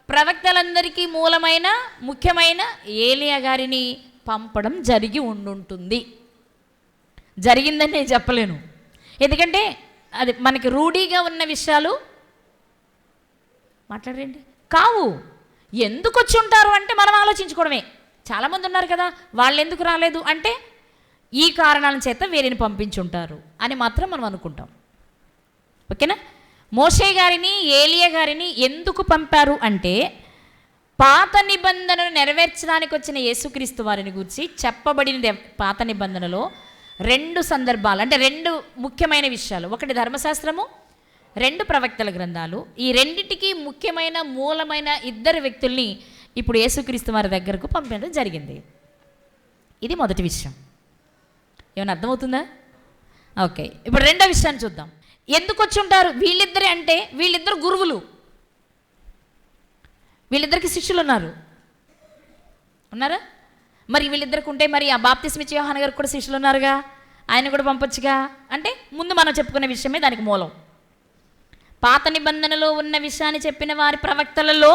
ప్రవక్తలందరికీ మూలమైన ముఖ్యమైన ఏలియా గారిని పంపడం జరిగి ఉండుంటుంది. జరిగిందని నేను చెప్పలేను, ఎందుకంటే అది మనకి రూఢీగా ఉన్న విషయాలు మాట్లాడండి కావు. ఎందుకు వచ్చి ఉంటారు అంటే మనం ఆలోచించుకోవడమే. చాలామంది ఉన్నారు కదా, వాళ్ళు ఎందుకు రాలేదు అంటే ఈ కారణాల చేత వీరిని పంపించుంటారు అని మాత్రం మనం అనుకుంటాం. ఓకేనా? మోషే గారిని ఏలియా గారిని ఎందుకు పంపారు అంటే పాత నిబంధనను నెరవేర్చడానికి వచ్చిన యేసుక్రీస్తు వారిని గురించి చెప్పబడిన పాత నిబంధనలో 2 సందర్భాలు, అంటే 2 ముఖ్యమైన విషయాలు. ఒకటి ధర్మశాస్త్రము, 2 ప్రవక్తల గ్రంథాలు. ఈ రెండిటికి ముఖ్యమైన మూలమైన 2 వ్యక్తుల్ని ఇప్పుడు యేసుక్రీస్తు వారి దగ్గరకు పంపడం జరిగింది. ఇది మొదటి విషయం. ఏమైనా అర్థమవుతుందా? ఓకే, ఇప్పుడు రెండో విషయాన్ని చూద్దాం. ఎందుకు వచ్చి ఉంటారు వీళ్ళిద్దరే అంటే వీళ్ళిద్దరు గురువులు, వీళ్ళిద్దరికి శిష్యులు ఉన్నారా? మరి వీళ్ళిద్దరికి ఉంటే మరి ఆ బాప్తిస్మిచ్చే యోహాను గారికి కూడా శిష్యులు ఉన్నారుగా, ఆయన కూడా పంపొచ్చుగా. అంటే ముందు మనం చెప్పుకునే విషయమే దానికి మూలం. పాత నిబంధనలో ఉన్న విషయాన్ని చెప్పిన వారి ప్రవక్తలలో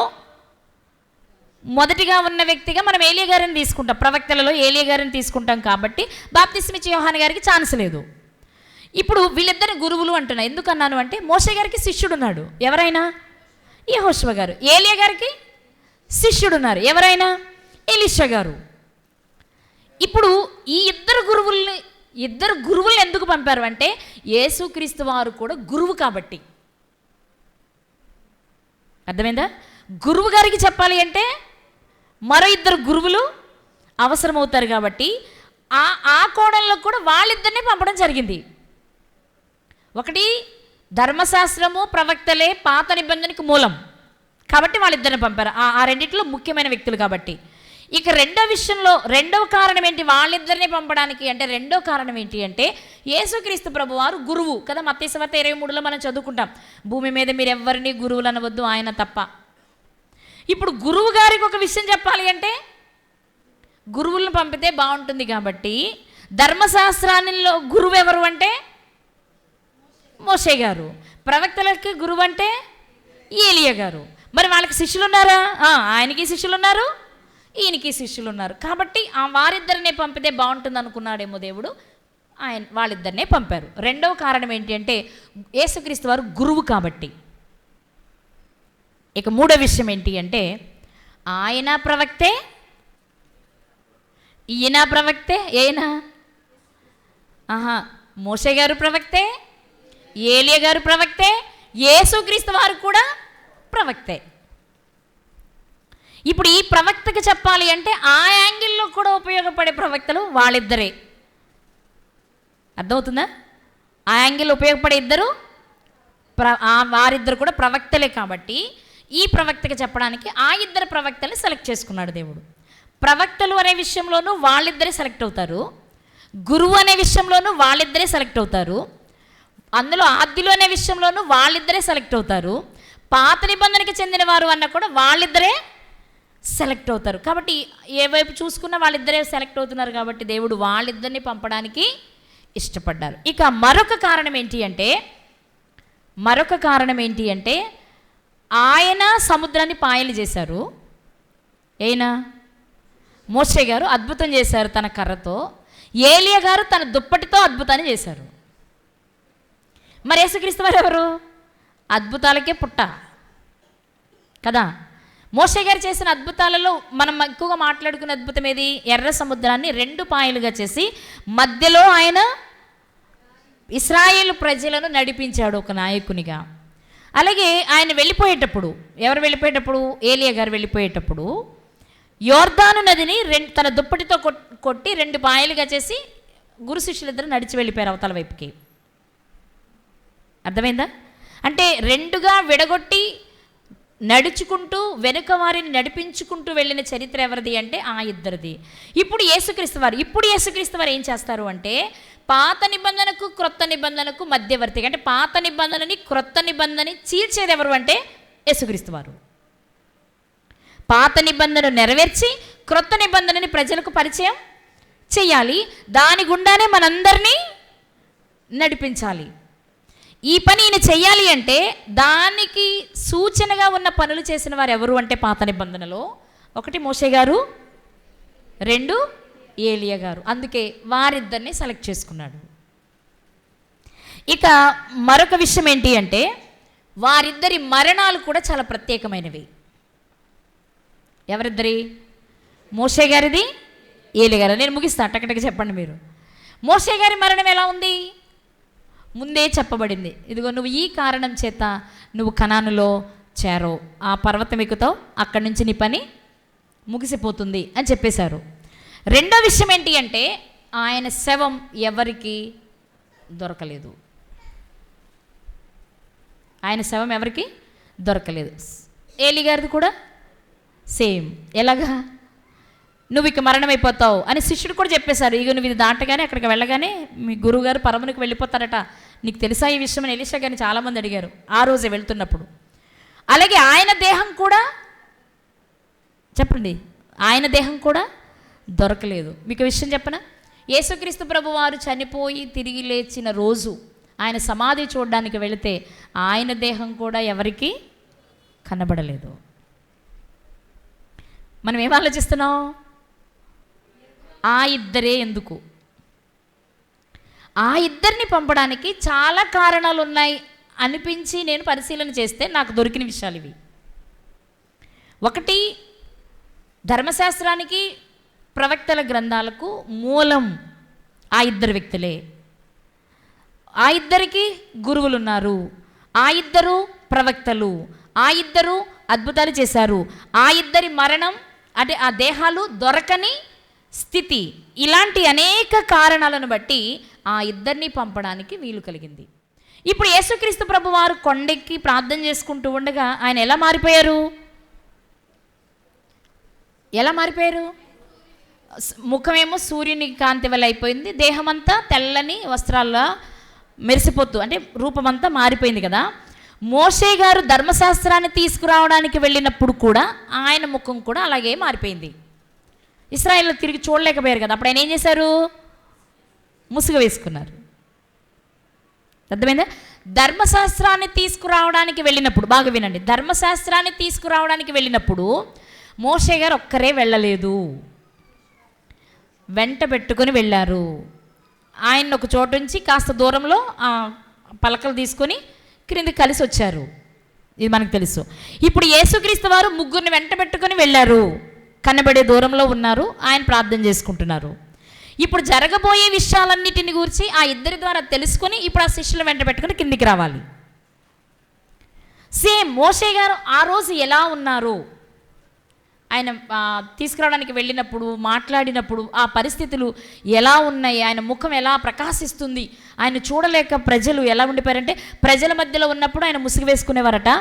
మొదటిగా ఉన్న వ్యక్తిగా మనం ఏలియా గారిని తీసుకుంటాం. ప్రవక్తలలో ఏలియా గారిని తీసుకుంటాం కాబట్టి బాప్తిస్మిచ్చే యోహాను గారికి ఛాన్స్ లేదు. ఇప్పుడు వీళ్ళిద్దరిని గురువులు అంటున్నా. ఎందుకన్నాను అంటే మోషే గారికి శిష్యుడు ఉన్నాడు, ఎవరైనా యెహోషువ గారు. ఏలియా గారికి శిష్యుడు ఉన్నారు, ఎవరైనా ఎలీషా గారు. ఇప్పుడు ఈ ఇద్దరు గురువుల్ని ఎందుకు పంపారు అంటే యేసుక్రీస్తు వారు కూడా గురువు కాబట్టి. అర్థమైందా? గురువు గారికి చెప్పాలి అంటే మరో 2 గురువులు అవసరమవుతారు కాబట్టి ఆ కోణంలో కూడా వాళ్ళిద్దరినీ పంపడం జరిగింది. ఒకటి ధర్మశాస్త్రము ప్రవక్తలే పాత నిబంధనకి మూలం కాబట్టి వాళ్ళిద్దరిని పంపారు, ఆ రెండిట్లో ముఖ్యమైన వ్యక్తులు కాబట్టి. ఇక రెండో విషయంలో రెండవ కారణం ఏంటి వాళ్ళిద్దరిని పంపడానికి అంటే రెండో కారణం ఏంటి అంటే యేసుక్రీస్తు ప్రభువారు గురువు కదా. మత్తయి సువార్త 23లో మనం చదువుకుంటాం, భూమి మీద మీరు ఎవరిని గురువులు అనవద్దు ఆయన తప్ప. ఇప్పుడు గురువు గారికి ఒక విషయం చెప్పాలి అంటే గురువులను పంపితే బాగుంటుంది కాబట్టి ధర్మశాస్త్రాలలో గురువు ఎవరు అంటే మోషే గారు, ప్రవక్తలకి గురువు అంటే ఏలియా గారు. మరి వాళ్ళకి శిష్యులు ఉన్నారా? ఆయనకి శిష్యులు ఉన్నారు, ఈయనకి శిష్యులు ఉన్నారు. కాబట్టి వారిద్దరినే పంపితే బాగుంటుంది అనుకున్నాడేమో దేవుడు, వాళ్ళిద్దరినే పంపారు. రెండవ కారణం ఏంటి అంటే యేసుక్రీస్తు వారు గురువు కాబట్టి. ఇక మూడో విషయం ఏంటి అంటే ఆయన ప్రవక్తే, ఈయన ప్రవక్తే. మోషే గారు ప్రవక్తే, ఏలియా గారు ప్రవక్తే, యేసుక్రీస్తు వారు కూడా ప్రవక్తే. ఇప్పుడు ఈ ప్రవక్తకి చెప్పాలి అంటే ఆ యాంగిల్లో కూడా ఉపయోగపడే ప్రవక్తలు వాళ్ళిద్దరే. అర్థమవుతుందా? ఆ యాంగిల్లో ఉపయోగపడే వారిద్దరు కూడా ప్రవక్తలే కాబట్టి ఈ ప్రవక్తకి చెప్పడానికి ఆ 2 ప్రవక్తల్ని సెలెక్ట్ చేసుకున్నాడు దేవుడు. ప్రవక్తలు అనే విషయంలోనూ వాళ్ళిద్దరే సెలెక్ట్ అవుతారు, గురువు అనే విషయంలోనూ వాళ్ళిద్దరే సెలెక్ట్ అవుతారు, అందులో ఆద్యులు అనే విషయంలోనూ వాళ్ళిద్దరే సెలెక్ట్ అవుతారు, పాత నిబంధనకి చెందిన వారు అన్న కూడా వాళ్ళిద్దరే సెలెక్ట్ అవుతారు. కాబట్టి ఏ వైపు చూసుకున్నా వాళ్ళిద్దరే సెలెక్ట్ అవుతున్నారు కాబట్టి దేవుడు వాళ్ళిద్దరిని పంపడానికి ఇష్టపడ్డారు. ఇక మరొక కారణం ఏంటి అంటే ఆయన సముద్రాన్ని పాయలు చేశారు. మోషే గారు అద్భుతం చేశారు తన కర్రతో, ఏలియా గారు తన దుప్పటితో అద్భుతాన్ని చేశారు. మరి యేసుక్రీస్తు వారు ఎవరు? అద్భుతాలకే పుట్ట కదా. మోషే గారు చేసిన అద్భుతాలలో మనం ఎక్కువగా మాట్లాడుకునే అద్భుతం ఏది? ఎర్ర సముద్రాన్ని 2 పాయలుగా చేసి మధ్యలో ఆయన ఇశ్రాయేలు ప్రజలను నడిపించాడు ఒక నాయకునిగా. అలాగే ఆయన వెళ్ళిపోయేటప్పుడు, ఎవరు వెళ్ళిపోయేటప్పుడు? ఏలియా గారు వెళ్ళిపోయేటప్పుడు యోర్దాను నదిని తన దుప్పటితో కొట్టి 2 పాయలుగా చేసి గురు శిష్యులిద్దరు నడిచి వెళ్ళిపోయారు అవతల వైపుకి. అర్థమైందా? అంటే 2గా విడగొట్టి నడుచుకుంటూ వెనుక వారిని నడిపించుకుంటూ వెళ్ళిన చరిత్ర ఎవరిది అంటే ఆ 2ది. ఇప్పుడు యేసుక్రీస్తు వారు ఏం చేస్తారు అంటే పాత నిబంధనకు క్రొత్త నిబంధనకు మధ్యవర్తిగా, అంటే పాత నిబంధనని క్రొత్త నిబంధనని చీల్చేది ఎవరు అంటే యేసుక్రీస్తు వారు. పాత నిబంధన నెరవేర్చి క్రొత్త నిబంధనని ప్రజలకు పరిచయం చేయాలి, దాని గుండానే మనందరినీ నడిపించాలి. ఈ పని ఈయన చెయ్యాలి అంటే దానికి సూచనగా ఉన్న పనులు చేసిన వారు ఎవరు అంటే పాత నిబంధనలో 1 మోషే గారు, 2 ఏలియా గారు. అందుకే వారిద్దరిని సెలెక్ట్ చేసుకున్నాడు. ఇక మరొక విషయం ఏంటి అంటే వారిద్దరి మరణాలు కూడా చాలా ప్రత్యేకమైనవి. ఎవరిద్దరి? మోషే గారిది, ఏలి గారు. నేను ముగిస్తాను, టకటక చెప్పండి మీరు. మోషే గారి మరణం ఎలా ఉంది? ముందే చెప్పబడింది, ఇదిగో నువ్వు ఈ కారణం చేత నువ్వు కనానులో చేరో, ఆ పర్వతం ఎక్కుతావు, అక్కడి నుంచి నీ పని ముగిసిపోతుంది అని చెప్పేశారు. రెండో విషయం ఏంటి అంటే ఆయన శవం ఎవరికి దొరకలేదు. ఆయన శవం ఎవరికి దొరకలేదు. ఏలి గారిది కూడా సేమ్. ఎలాగా? నువ్వు ఇక మరణమైపోతావు అని శిష్యుడు కూడా చెప్పేశారు. ఇక నువ్వు ఇది దాటగానే అక్కడికి వెళ్ళగానే మీ గురువు గారు పరమునికి వెళ్ళిపోతారట. నీకు తెలుసా ఈ విషయం అని ఎలీషా గారిని చాలామంది అడిగారు ఆ రోజే వెళ్తున్నప్పుడు. అలాగే ఆయన దేహం కూడా, చెప్పండి, ఆయన దేహం కూడా దొరకలేదు. మీకు విషయం చెప్పనా? యేసుక్రీస్తు ప్రభు వారు చనిపోయి తిరిగి లేచిన రోజు ఆయన సమాధి చూడడానికి వెళితే ఆయన దేహం కూడా ఎవరికి కనబడలేదు. మనం ఏం ఆలోచిస్తున్నాం? ఆ ఇద్దరే ఎందుకు? ఆ ఇద్దరిని పంపడానికి చాలా కారణాలు ఉన్నాయి అనిపించి నేను పరిశీలన చేస్తే నాకు దొరికిన విషయాలు ఇవి. ఒకటి, ధర్మశాస్త్రానికి ప్రవక్తల గ్రంథాలకు మూలం ఆ ఇద్దరు వ్యక్తులే. ఆ ఇద్దరికి గురువులు ఉన్నారు, ఆ ఇద్దరు ప్రవక్తలు, ఆ ఇద్దరు అద్భుతాలు చేశారు, ఆ ఇద్దరి మరణం అంటే ఆ దేహాలు దొరకని స్థితి, ఇలాంటి అనేక కారణాలను బట్టి ఆ ఇద్దరిని పంపడానికి వీలు కలిగింది. ఇప్పుడు యేసుక్రీస్తు ప్రభు వారు కొండెక్కి ప్రార్థన చేసుకుంటూ ఉండగా ఆయన ఎలా మారిపోయారు? ఎలా మారిపోయారు? ముఖమేమో సూర్యుని కాంతి వల్ల అయిపోయింది, దేహమంతా తెల్లని వస్త్రాల్లో మెరిసిపోతూ అంటే రూపమంతా మారిపోయింది కదా. మోషే గారు ధర్మశాస్త్రాన్ని తీసుకురావడానికి వెళ్ళినప్పుడు కూడా ఆయన ముఖం కూడా అలాగే మారిపోయింది. ఇశ్రాయేలు తిరిగి చూడలేకపోయారు కదా, అప్పుడు ఆయన ఏం చేశారు? ముసుగు వేసుకున్నారు. అర్థమైందా? ధర్మశాస్త్రాన్ని తీసుకురావడానికి వెళ్ళినప్పుడు, బాగా వినండి, ధర్మశాస్త్రాన్ని తీసుకురావడానికి వెళ్ళినప్పుడు మోషే గారు ఒక్కరే వెళ్ళలేదు, వెంట పెట్టుకొని వెళ్ళారు. ఆయన ఒక చోటు నుంచి కాస్త దూరంలో పలకలు తీసుకొని క్రింది కలిసి వచ్చారు. ఇది మనకు తెలుసు. ఇప్పుడు యేసుక్రీస్తు వారు ముగ్గురిని వెంట పెట్టుకొని వెళ్ళారు, కనబడే దూరంలో ఉన్నారు, ఆయన ప్రార్థన చేసుకుంటున్నారు. ఇప్పుడు జరగబోయే విషయాలన్నిటిని గురించి ఆ ఇద్దరి ద్వారా తెలుసుకొని ఇప్పుడు ఆ శిష్యులు వెంట పెట్టుకొని కిందికి రావాలి. సేమ్ మోషే గారు ఆ రోజు ఎలా ఉన్నారు, ఆయన తీసుకురావడానికి వెళ్ళినప్పుడు మాట్లాడినప్పుడు ఆ పరిస్థితులు ఎలా ఉన్నాయి, ఆయన ముఖం ఎలా ప్రకాశిస్తుంది, ఆయన చూడలేక ప్రజలు ఎలా ఉండిపోయారంటే ప్రజల మధ్యలో ఉన్నప్పుడు ఆయన ముసుగు వేసుకునేవారట,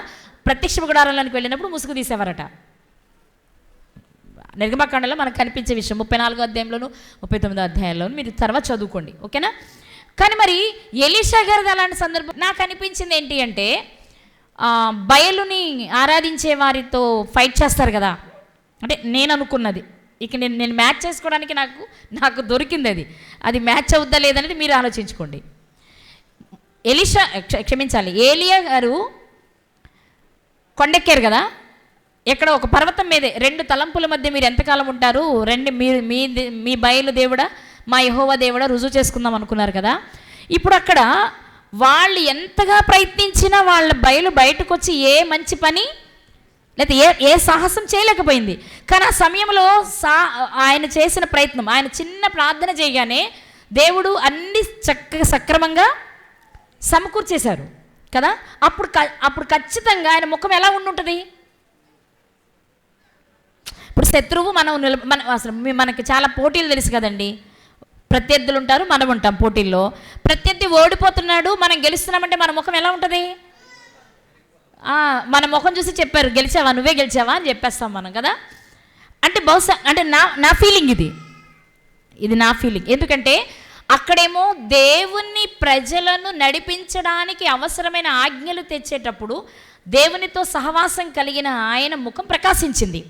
ప్రత్యక్ష గుడారంలోకి వెళ్ళినప్పుడు ముసుగు తీసేవారట. నిర్గమకాండలో మనకు కనిపించే విషయం 34వ అధ్యాయంలోను 39వ అధ్యాయంలోను మీరు తర్వాత చదువుకోండి, ఓకేనా. కానీ మరి ఎలీషా గారిది అలాంటి సందర్భం నాకు అనిపించింది ఏంటి అంటే బయలుని ఆరాధించే వారితో ఫైట్ చేస్తారు కదా, అంటే నేను అనుకున్నది ఇక నేను మ్యాచ్ చేసుకోవడానికి నాకు దొరికింది, అది మ్యాచ్ అవుద్దా లేదనేది మీరు ఆలోచించుకోండి. ఏలియా గారు కొండెక్కారు కదా, ఎక్కడ ఒక పర్వతం మీదే 2 తలంపుల మధ్య మీరు ఎంతకాలం ఉంటారు, మీ బయలు దేవుడా మా యెహోవా దేవుడా రుజువు చేసుకుందాం అనుకున్నారు కదా. ఇప్పుడు అక్కడ వాళ్ళు ఎంతగా ప్రయత్నించినా వాళ్ళ బయలు బయటకు వచ్చి ఏ మంచి పని లేకపోతే ఏ సాహసం చేయలేకపోయింది. కానీ ఆ సమయంలో ఆయన చేసిన ప్రయత్నం, ఆయన చిన్న ప్రార్థన చేయగానే దేవుడు అన్ని చక్కగా సక్రమంగా సమకూర్చేశారు కదా. అప్పుడు ఖచ్చితంగా ఆయన ముఖం ఎలా ఉండుంటుంది? ఇప్పుడు శత్రువు మన అసలు మనకి చాలా పోటీలు తెలుసు కదండి, ప్రత్యర్థులు ఉంటారు, మనం ఉంటాం పోటీల్లో. ప్రత్యర్థి ఓడిపోతున్నాడు, మనం గెలుస్తున్నామంటే మన ముఖం ఎలా ఉంటుంది? మన ముఖం చూసి చెప్పారు గెలిచావా, నువ్వే గెలిచావా అని చెప్పేస్తాం మనం కదా. అంటే బహుశా అంటే నా ఫీలింగ్ ఇది నా ఫీలింగ్. ఎందుకంటే అక్కడేమో దేవుని ప్రజలను నడిపించడానికి అవసరమైన ఆజ్ఞలు తెచ్చేటప్పుడు దేవునితో సహవాసం కలిగిన ఆయన ముఖం ప్రకాశించింది.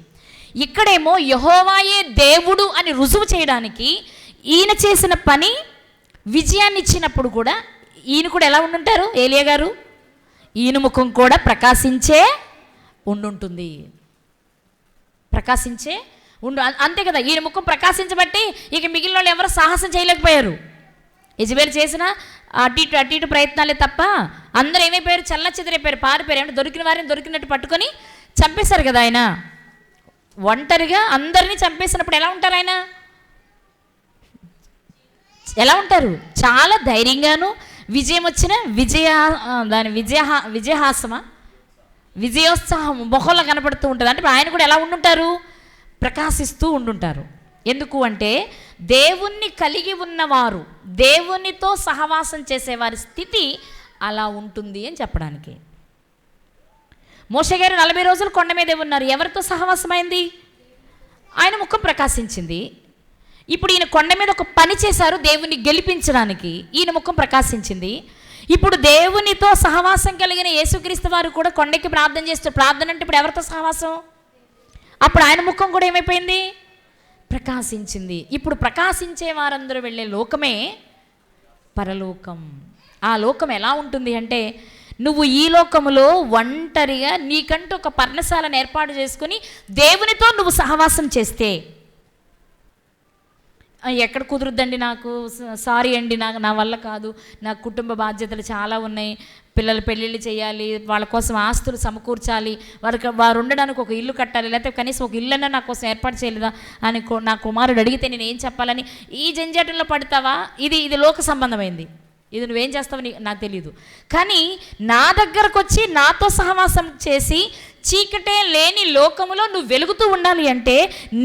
ఇక్కడేమో యెహోవాయే దేవుడు అని రుజువు చేయడానికి ఈయన చేసిన పని విజయాన్ని ఇచ్చినప్పుడు కూడా ఈయన కూడా ఎలా ఉండుంటారు? ఏలియా గారు ఈయన ముఖం కూడా ప్రకాశించే ఉండుంటుంది, ప్రకాశించే అంతే కదా. ఈయన ముఖం ప్రకాశించబట్టి ఇక మిగిలిన వాళ్ళు ఎవరు సాహసం చేయలేకపోయారు. యెజబెల్ చేసిన అటు ఇటు ప్రయత్నాలే తప్ప అందరూ ఏమైపోయారు? చెదిరైపోయారు, పారిపోయారు. ఏమంటే దొరికిన వారిని దొరికినట్టు పట్టుకొని చంపేశారు కదా ఆయన. ఒంటరిగా అందరినీ చంపేసినప్పుడు ఎలా ఉంటారు ఆయన? ఎలా ఉంటారు? చాలా ధైర్యంగాను, విజయం వచ్చిన విజయహాసమా, విజయోత్సాహం మొహంలో కనపడుతూ ఉంటుంది. అంటే ఆయన కూడా ఎలా ఉండుంటారు? ప్రకాశిస్తూ ఉండుంటారు. ఎందుకు అంటే దేవుణ్ణి కలిగి ఉన్నవారు, దేవునితో సహవాసం చేసేవారి స్థితి అలా ఉంటుంది అని చెప్పడానికి. మోషే గారు 40 రోజులు కొండ మీదే ఉన్నారు. ఎవరితో సహవాసమైంది? ఆయన ముఖం ప్రకాశించింది. ఇప్పుడు ఈయన కొండ మీద ఒక పని చేశారు దేవుని గెలిపించడానికి, ఈయన ముఖం ప్రకాశించింది. ఇప్పుడు దేవునితో సహవాసం కలిగిన యేసుక్రీస్తు వారు కూడా కొండకి ప్రార్థన చేస్తారు. ప్రార్థన అంటే ఇప్పుడు ఎవరితో సహవాసం? అప్పుడు ఆయన ముఖం కూడా ఏమైపోయింది? ప్రకాశించింది. ఇప్పుడు ప్రకాశించే వారందరూ వెళ్ళే లోకమే పరలోకం. ఆ లోకం ఎలా ఉంటుంది అంటే, నువ్వు ఈ లోకములో ఒంటరిగా నీకంటూ ఒక పర్ణశాలను ఏర్పాటు చేసుకుని దేవునితో నువ్వు సహవాసం చేస్తే, ఎక్కడ కుదురుద్దండి నాకు, సారీ అండి, నా వల్ల కాదు, నాకు కుటుంబ బాధ్యతలు చాలా ఉన్నాయి, పిల్లలు పెళ్ళిళ్ళు చేయాలి, వాళ్ళ కోసం ఆస్తులు సమకూర్చాలి, వారు ఉండడానికి ఒక ఇల్లు కట్టాలి, లేకపోతే కనీసం ఒక ఇల్లన్నా నా కోసం ఏర్పాటు చేయలేదా అని నా కుమారుడు అడిగితే నేను ఏం చెప్పాలని ఈ జంజాటంలో పడతావా? ఇది లోక సంబంధమైంది. ఇది నువ్వేం చేస్తావని నాకు తెలియదు. కానీ నా దగ్గరకు వచ్చి నాతో సహవాసం చేసి చీకటే లేని లోకములో నువ్వు వెలుగుతూ ఉండాలి అంటే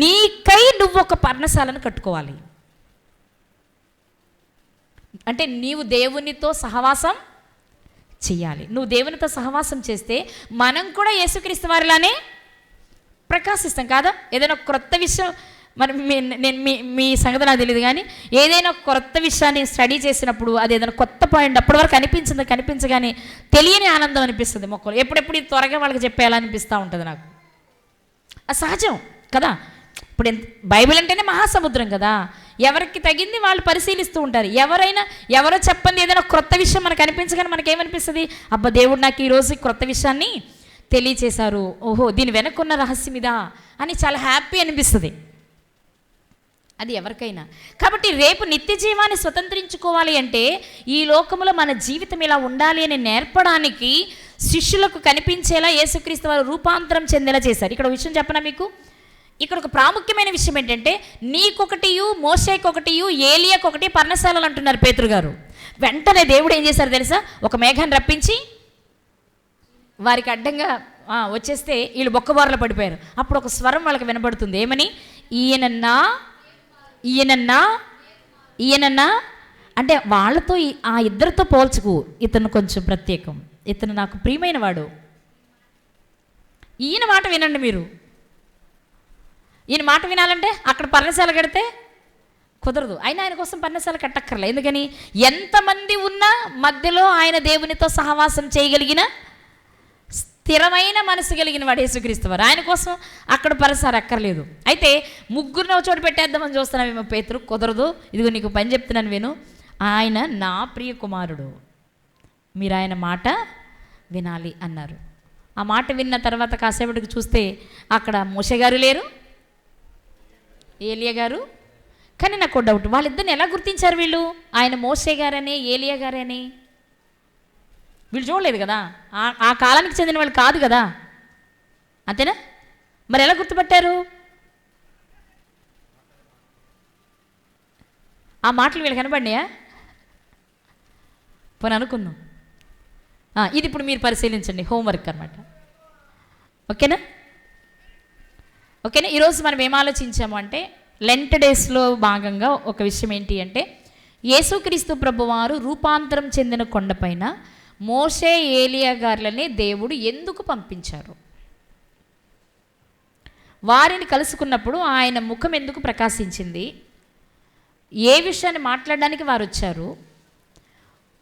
నీకై నువ్వు ఒక పర్ణశాలను కట్టుకోవాలి. అంటే నీవు దేవునితో సహవాసం చెయ్యాలి. నువ్వు దేవునితో సహవాసం చేస్తే మనం కూడా యేసుక్రీస్తు వారిలానే ప్రకాశిస్తాం కాదా? ఏదైనా క్రొత్త విషయం మరి నేను మీ సంగతి నాకు తెలియదు, కానీ ఏదైనా కొత్త విషయాన్ని స్టడీ చేసినప్పుడు అది ఏదైనా కొత్త పాయింట్ అప్పటి వరకు కనిపించగానే తెలియని ఆనందం అనిపిస్తుంది మొక్కలు. ఎప్పుడెప్పుడు ఇది త్వరగా వాళ్ళకి చెప్పేయాలనిపిస్తూ ఉంటుంది నాకు. అది సహజం కదా. ఇప్పుడు బైబిల్ అంటేనే మహాసముద్రం కదా, ఎవరికి తగింది వాళ్ళు పరిశీలిస్తూ ఉంటారు. ఎవరో చెప్పండి ఏదైనా క్రొత్త విషయం మనకు అనిపించగానే మనకేమనిపిస్తుంది? అబ్బా, దేవుడు నాకు ఈరోజు క్రొత్త విషయాన్ని తెలియచేశారు, ఓహో దీని వెనక్కున్న రహస్యం ఇదా అని చాలా హ్యాపీ అనిపిస్తుంది. అది ఎవరికైనా. కాబట్టి రేపు నిత్య జీవాన్ని స్వతంత్రించుకోవాలి అంటే ఈ లోకంలో మన జీవితం ఇలా ఉండాలి అని నేర్పడానికి శిష్యులకు కనిపించేలా యేసుక్రీస్తు వారు రూపాంతరం చెందేలా చేశారు. ఇక్కడ విషయం చెప్పనా మీకు? ఇక్కడ ఒక ప్రాముఖ్యమైన విషయం ఏంటంటే, నీకొకటియు, మోషేకొకటియు, ఏలియాకొకటి పర్ణశాలలు అంటున్నారు పేతురు గారు. వెంటనే దేవుడు ఏం చేశారు తెలుసా? ఒక మేఘాన్ని రప్పించి వారికి అడ్డంగా వచ్చేస్తే వీళ్ళు బొక్కబారులో పడిపోయారు. అప్పుడు ఒక స్వరం వాళ్ళకి వినబడుతుంది. ఏమని? ఈయనన్నా అంటే వాళ్ళతో ఆ ఇద్దరితో పోల్చుకు, ఇతను కొంచెం ప్రత్యేకం, ఇతను నాకు ప్రియమైన వాడు. ఈయన మాట వినండి మీరు. ఈయన మాట వినాలంటే అక్కడ పర్ణశాల కడితే కుదరదు. అయినా ఆయన కోసం పర్ణశాల కట్టక్కర్లే. ఎందుకని? ఎంతమంది ఉన్నా మధ్యలో ఆయన దేవునితో సహవాసం చేయగలిగిన స్థిరమైన మనసు కలిగిన వాడు యేసుక్రీస్తు వారు. ఆయన కోసం అక్కడ పరసారి అక్కర్లేదు. అయితే ముగ్గురిని ఒక చోటు పెట్టేద్దామని చూస్తున్నామేమో పేతురు. కుదరదు. ఇదిగో నీకు పని చెప్తున్నాను విను. ఆయన నా ప్రియ కుమారుడు, మీరు ఆయన మాట వినాలి అన్నారు. ఆ మాట విన్న తర్వాత కాసేపటికి చూస్తే అక్కడ మోషే గారు లేరు, ఏలియా గారు. కానీ నాకు డౌట్, వాళ్ళిద్దరిని ఎలా గుర్తించారు వీళ్ళు? ఆయన మోషే గారని, ఏలియా గారని వీళ్ళు చూడలేదు కదా, ఆ కాలానికి చెందిన వాళ్ళు కాదు కదా, అంతేనా? మరి ఎలా గుర్తుపట్టారు? ఆ మాటలు వీళ్ళు కనబడినాయా? పోనీ అనుకుందాం. ఇది ఇప్పుడు మీరు పరిశీలించండి, హోంవర్క్ అనమాట. ఓకేనా? ఈరోజు మనం ఏం ఆలోచించాము అంటే, లెంట్ డేస్లో భాగంగా ఒక విషయం ఏంటి అంటే, యేసుక్రీస్తు ప్రభువారు రూపాంతరం చెందిన కొండపైన మోషే, ఏలియా గారులని దేవుడు ఎందుకు పంపించారు? వారిని కలుసుకున్నప్పుడు ఆయన ముఖం ఎందుకు ప్రకాశించింది? ఏ విషయాన్ని మాట్లాడడానికి వారు వచ్చారు?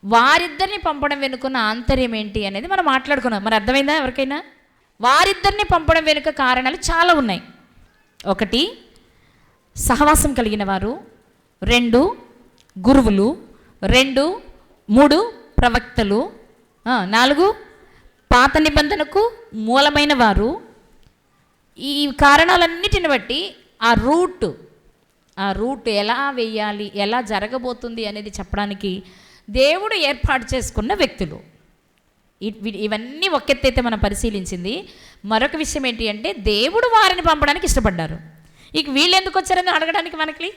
వారిద్దరిని పంపడం వెనుకున్న ఆంతర్యం ఏంటి అనేది మనం మాట్లాడుకున్నాం. మరి అర్థమైందా ఎవరికైనా? వారిద్దరిని పంపడం వెనుక కారణాలు చాలా ఉన్నాయి. 1, సహవాసం కలిగిన వారు. 2, గురువులు. 2, 3, ప్రవక్తలు. 4, పాత నిబంధనకు మూలమైన వారు. ఈ కారణాలన్నిటిని బట్టి ఆ ఆ రూట్ ఎలా వేయాలి, ఎలా జరగబోతుంది అనేది చెప్పడానికి దేవుడు ఏర్పాటు చేసుకున్న వ్యక్తులు. ఇవన్నీ ఒకెత్తైతే మనం పరిశీలించింది. మరొక విషయం ఏంటి అంటే దేవుడు వారిని పంపడానికి ఇష్టపడ్డారు. ఇక వీళ్ళు ఎందుకు వచ్చారని అడగడానికి మనకి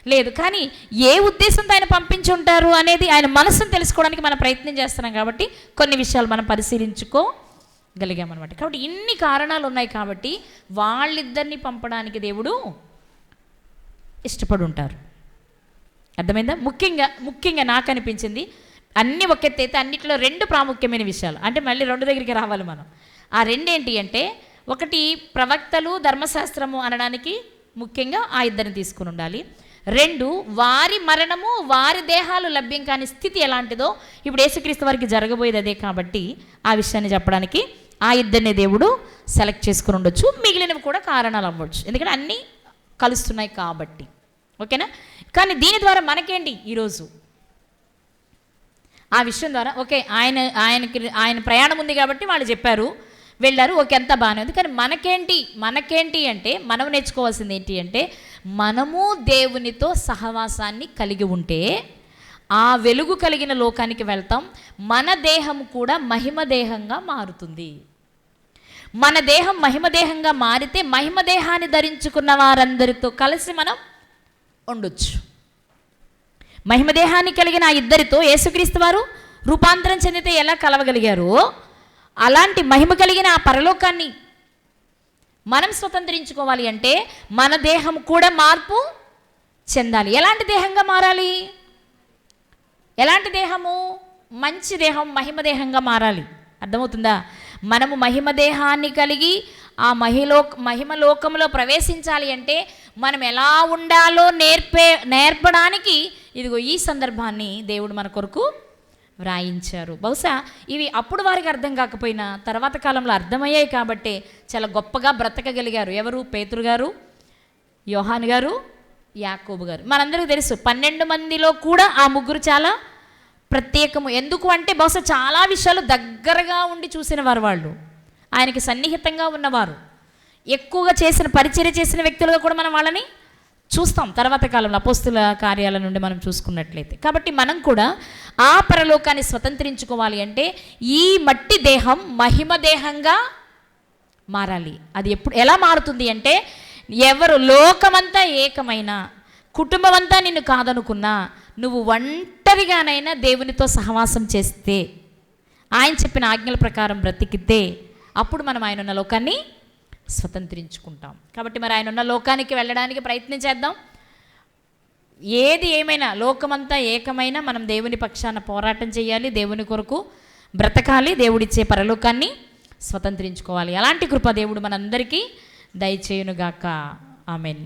లేదు. కానీ ఏ ఉద్దేశంతో ఆయన పంపించి ఉంటారు అనేది ఆయన మనసును తెలుసుకోవడానికి మనం ప్రయత్నం చేస్తున్నాం. కాబట్టి కొన్ని విషయాలు మనం పరిశీలించుకోగలిగామన్నమాట. కాబట్టి ఇన్ని కారణాలు ఉన్నాయి కాబట్టి వాళ్ళిద్దరిని పంపడానికి దేవుడు ఇష్టపడి ఉంటారు. అర్థమైందా? ముఖ్యంగా నాకు అనిపించింది అన్నీ ఒకెత్తైతే అన్నిటిలో 2 ప్రాముఖ్యమైన విషయాలు. అంటే మళ్ళీ 2 దగ్గరికి రావాలి మనం. ఆ 2 ఏంటి అంటే, ఒకటి ప్రవక్తలు, ధర్మశాస్త్రము అనడానికి ముఖ్యంగా ఆ ఇద్దరిని తీసుకుని ఉండాలి. 2 వారి మరణము, వారి దేహాలు లభ్యం కాని స్థితి ఎలాంటిదో ఇప్పుడు యేసుక్రీస్తు వారికి జరగబోయేది అదే. కాబట్టి ఆ విషయాన్ని చెప్పడానికి ఆ ఇద్దరిని దేవుడు సెలెక్ట్ చేసుకుని ఉండొచ్చు. మిగిలినవి కూడా కారణాలు అవ్వచ్చు, ఎందుకంటే అన్నీ కలుస్తున్నాయి కాబట్టి. ఓకేనా? కానీ దీని ద్వారా మనకేంటి ఈరోజు ఆ విషయం ద్వారా, ఓకే ఆయన ప్రయాణం ఉంది కాబట్టి వాళ్ళు చెప్పారు, వెళ్ళారు, ఓకే అంతా బాగానే ఉంది. కానీ మనకేంటి అంటే మనం నేర్చుకోవాల్సింది ఏంటి అంటే, మనము దేవునితో సహవాసాన్ని కలిగి ఉంటే ఆ వెలుగు కలిగిన లోకానికి వెళ్తాం. మన దేహం కూడా మహిమదేహంగా మారుతుంది. మన దేహం మహిమదేహంగా మారితే మహిమదేహాన్ని ధరించుకున్న వారందరితో కలిసి మనం ఉండొచ్చు. మహిమదేహాన్ని కలిగిన ఆ ఇద్దరితో యేసుక్రీస్తు వారు రూపాంతరం చెందితే ఎలా కలవగలిగారో, అలాంటి మహిమ కలిగిన ఆ పరలోకాన్ని మనం స్వతంత్రించుకోవాలి అంటే మన దేహం కూడా మార్పు చెందాలి. ఎలాంటి దేహంగా మారాలి? ఎలాంటి దేహము? మంచి దేహం, మహిమదేహంగా మారాలి. అర్థమవుతుందా? మనము మహిమదేహాన్ని కలిగి ఆ మహిమలోకంలో ప్రవేశించాలి అంటే మనం ఎలా ఉండాలో నేర్పడానికి ఇదిగో ఈ సందర్భాన్ని దేవుడు మన కొరకు వ్రాయించారు. బహుశా ఇవి అప్పుడు వారికి అర్థం కాకపోయినా తర్వాత కాలంలో అర్థమయ్యాయి కాబట్టే చాలా గొప్పగా బ్రతకగలిగారు. ఎవరు? పేతురు గారు, యోహాను గారు, యాకోబు గారు. మనందరికీ తెలుసు 12 మందిలో కూడా ఆ ముగ్గురు చాలా ప్రత్యేకము. ఎందుకు అంటే బహుశా చాలా విషయాలు దగ్గరగా ఉండి చూసిన వారు, వాళ్ళు ఆయనకి సన్నిహితంగా ఉన్నవారు, ఎక్కువగా పరిచర్య చేసిన వ్యక్తులుగా కూడా మనం వాళ్ళని చూస్తాం తర్వాత కాలంలో అపోస్తుల కార్యాల నుండి మనం చూసుకున్నట్లయితే. కాబట్టి మనం కూడా ఆ పరలోకాన్ని స్వతంత్రించుకోవాలి అంటే ఈ మట్టి దేహం మహిమదేహంగా మారాలి. అది ఎలా మారుతుంది అంటే, ఎవరు లోకమంతా ఏకమైనా, కుటుంబం అంతా నిన్ను కాదనుకున్నా, నువ్వు ఒంటరిగానైనా దేవునితో సహవాసం చేస్తే, ఆయన చెప్పిన ఆజ్ఞల ప్రకారం బ్రతికితే అప్పుడు మనం ఆయన ఉన్న లోకాన్ని స్వతంత్రించుకుంటాం. కాబట్టి మరి ఆయన ఉన్న లోకానికి వెళ్ళడానికి ప్రయత్నం చేద్దాం. ఏది ఏమైనా లోకమంతా ఏకమైనా మనం దేవుని పక్షాన పోరాటం చేయాలి, దేవుని కొరకు బ్రతకాలి, దేవుడిచ్చే పరలోకాన్ని స్వతంత్రించుకోవాలి. అలాంటి కృప దేవుడు మనందరికీ దయచేయునుగాక. ఆమెన్.